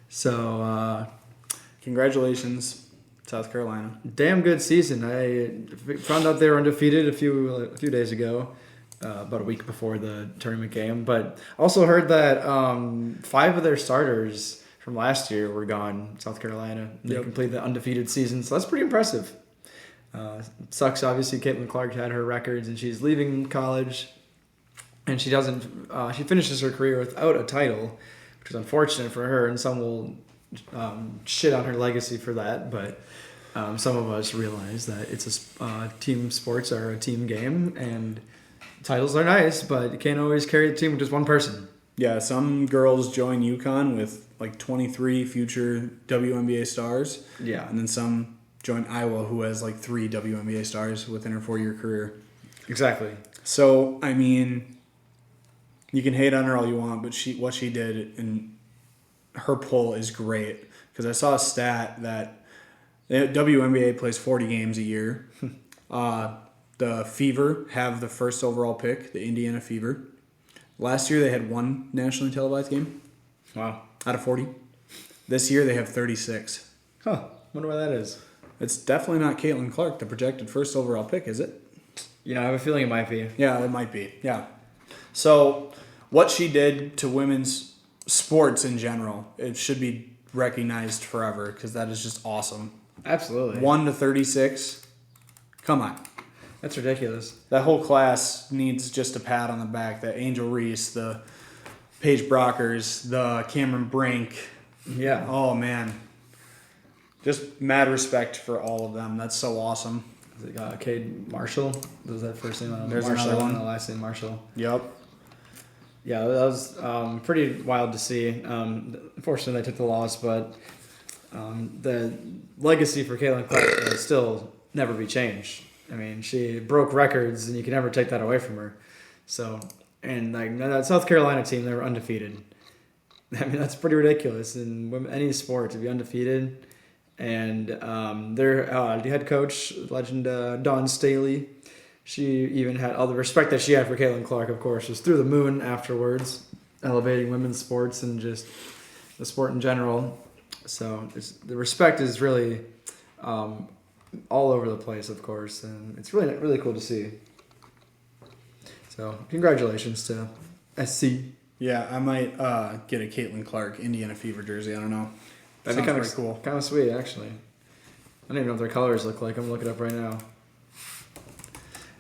So, congratulations, South Carolina. Damn good season. I found out they were undefeated a few days ago, about a week before the tournament game. But also heard that 5 of their starters from last year were gone. South Carolina. They completed the undefeated season, so that's pretty impressive. Sucks, obviously. Caitlin Clark had her records, and she's leaving college, and she doesn't. She finishes her career without a title, which is unfortunate for her, and some will shit on her legacy for that. But some of us realize that it's team sports are a team game, and titles are nice, but you can't always carry the team with just one person. Yeah, some girls join UConn with like 23 future WNBA stars. Yeah. And then some join Iowa who has like 3 WNBA stars within her 4-year career. Exactly. So, I mean, you can hate on her all you want, but what she did and her pull is great. Because I saw a stat that the WNBA plays 40 games a year. The Fever have the first overall pick, the Indiana Fever. Last year they had 1 nationally televised game. Wow. Out of 40. This year they have 36. Huh. Wonder why that is. It's definitely not Caitlin Clark, the projected first overall pick, is it? I have a feeling it might be. Yeah, it might be. Yeah. So what she did to women's sports in general, it should be recognized forever because that is just awesome. Absolutely. 1-36. Come on. That's ridiculous. That whole class needs just a pat on the back. The Angel Reese, the Paige Brockers, the Cameron Brink. Yeah. Oh, man. Just mad respect for all of them. That's so awesome. Is it Cade Marshall? Was that first name? There's Marshall, another one. And the last name Marshall. Yep. Yeah, that was pretty wild to see. Unfortunately, they took the loss, but the legacy for Caitlin Clark will still never be changed. I mean, she broke records, and you can never take that away from her. So, and like that South Carolina team, they were undefeated. I mean, that's pretty ridiculous in any sport to be undefeated. And their head coach, legend Dawn Staley, she even had all the respect that she had for Caitlin Clark, of course, was through the moon afterwards, elevating women's sports and just the sport in general. So the respect is really all over the place, of course, and it's really, really cool to see. So congratulations to SC. Yeah, I might get a Caitlin Clark Indiana Fever jersey. I don't know. That'd be kind of cool. Kind of sweet, actually. I don't even know what their colors look like. I'm going to look it up right now.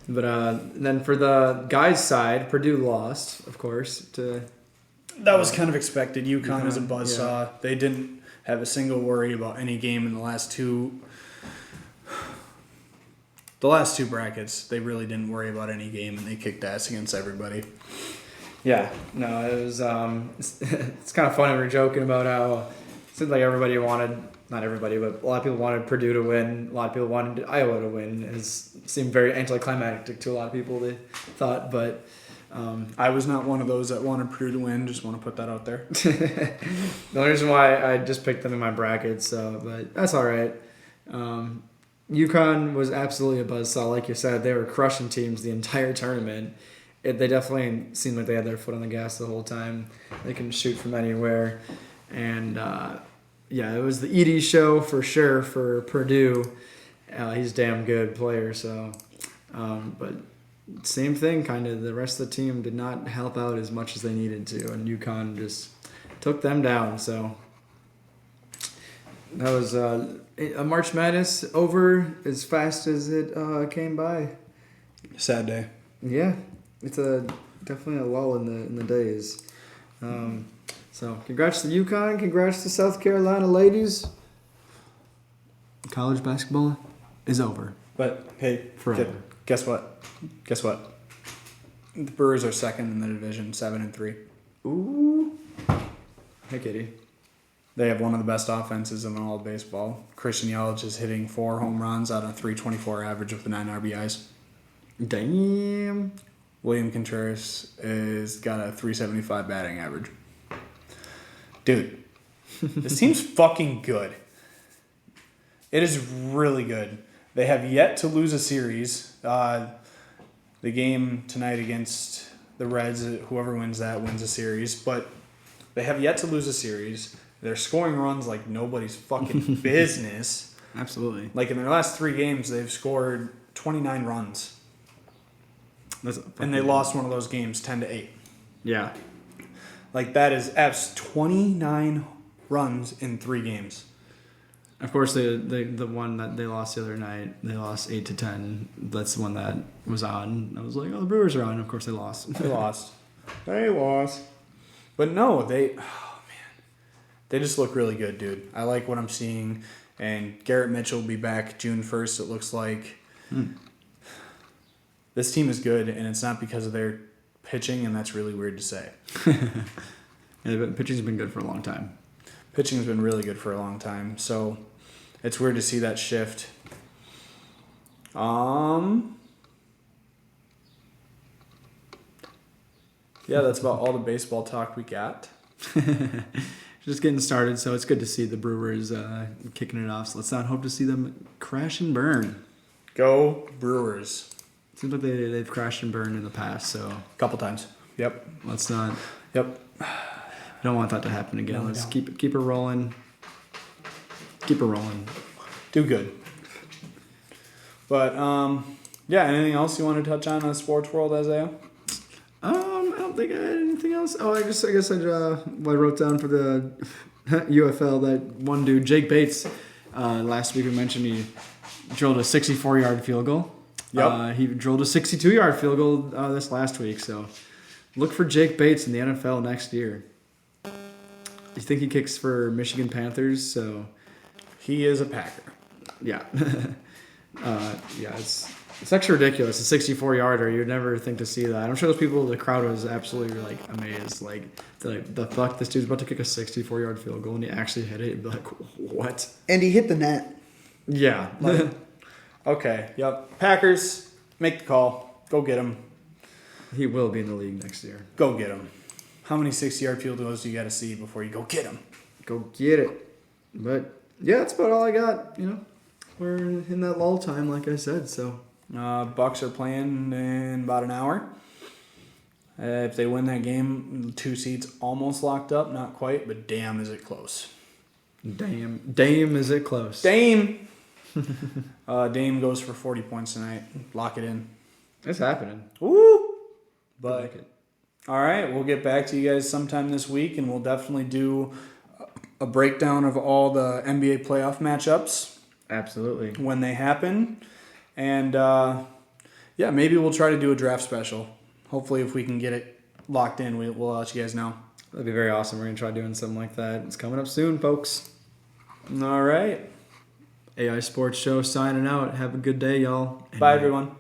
But then for the guys' side, Purdue lost, of course. That was kind of expected. UConn is a buzzsaw. Yeah. They didn't have a single worry about any game in the last two. The last two brackets, they really didn't worry about any game, and they kicked ass against everybody. Yeah, no, it was. It's kind of funny. We were joking about how it seemed like everybody wanted, not everybody, but a lot of people wanted Purdue to win. A lot of people wanted Iowa to win. It seemed very anticlimactic to a lot of people, they thought. But I was not one of those that wanted Purdue to win. Just want to put that out there. The only reason why I just picked them in my bracket, but that's all right. UConn was absolutely a buzzsaw. Like you said, they were crushing teams the entire tournament. They definitely seemed like they had their foot on the gas the whole time. They can shoot from anywhere. And, it was the Edey show for sure for Purdue. He's a damn good player. So, but same thing, kind of. The rest of the team did not help out as much as they needed to. And UConn just took them down. So that was a March Madness over as fast as it came by. Sad day. Yeah. It's definitely a lull in the days. So congrats to UConn, congrats to South Carolina ladies. College basketball is over. But hey, forever. Guess what? The Brewers are second in the division, 7-3. Ooh. Hey, Kitty. They have one of the best offenses in all of baseball. Christian Yelich is hitting 4 home runs out of 324 average with the 9 RBIs. Damn. William Contreras is got a 375 batting average. Dude, this team's fucking good. It is really good. They have yet to lose a series. The game tonight against the Reds, whoever wins that wins a series. But they have yet to lose a series. They're scoring runs like nobody's fucking business. Absolutely. Like in their last 3 games, they've scored 29 runs. And they lost one of those games 10-8. Yeah. Like that is 29 runs in 3 games. Of course, the one that they lost the other night, they lost 8-10. That's the one that was on. I was like, oh, the Brewers are on. Of course, they lost. They lost. But no, they just look really good, dude. I like what I'm seeing. And Garrett Mitchell will be back June 1st, it looks like. This team is good, and it's not because of their pitching, and that's really weird to say. Pitching's been good for a long time. Pitching's been really good for a long time, so it's weird to see that shift. Yeah, that's about all the baseball talk we got. Just getting started, so it's good to see the Brewers kicking it off. So let's not hope to see them crash and burn. Go Brewers. Seems like they've crashed and burned in the past, so... A couple times. Yep. Let's not... Yep. I don't want that to happen again. No, Let's keep it rolling. Keep it rolling. Do good. But yeah, anything else you want to touch on the sports world, Isaiah? I don't think I had anything else. Oh, I guess I wrote down for the UFL that one dude, Jake Bates. Last week we mentioned he drilled a 64-yard field goal. Yep. He drilled a 62-yard field goal this last week. So look for Jake Bates in the NFL next year. I think he kicks for Michigan Panthers. So he is a Packer. Yeah. It's actually ridiculous. A 64-yarder. You'd never think to see that. I'm sure those people, the crowd was absolutely like amazed. Like, the fuck, this dude's about to kick a 64-yard field goal and he actually hit it. You'd be like, what? And he hit the net. Yeah. Okay. Yep. Packers, make the call. Go get him. He will be in the league next year. Go get him. How many 60-yard field goals do you got to see before you go get him? Go get it. But yeah, that's about all I got. We're in that lull time, like I said. So. Bucks are playing in about an hour. If they win that game, 2 seats almost locked up. Not quite, but damn, is it close. Dame, is it close. Dame! Dame goes for 40 points tonight. Lock it in. It's happening. Woo! But, all right, we'll get back to you guys sometime this week, and we'll definitely do a breakdown of all the NBA playoff matchups. Absolutely. When they happen. And, yeah, maybe we'll try to do a draft special. Hopefully, if we can get it locked in, we'll let you guys know. That'd be very awesome. We're going to try doing something like that. It's coming up soon, folks. All right. AI Sports Show signing out. Have a good day, y'all. Bye, everyone.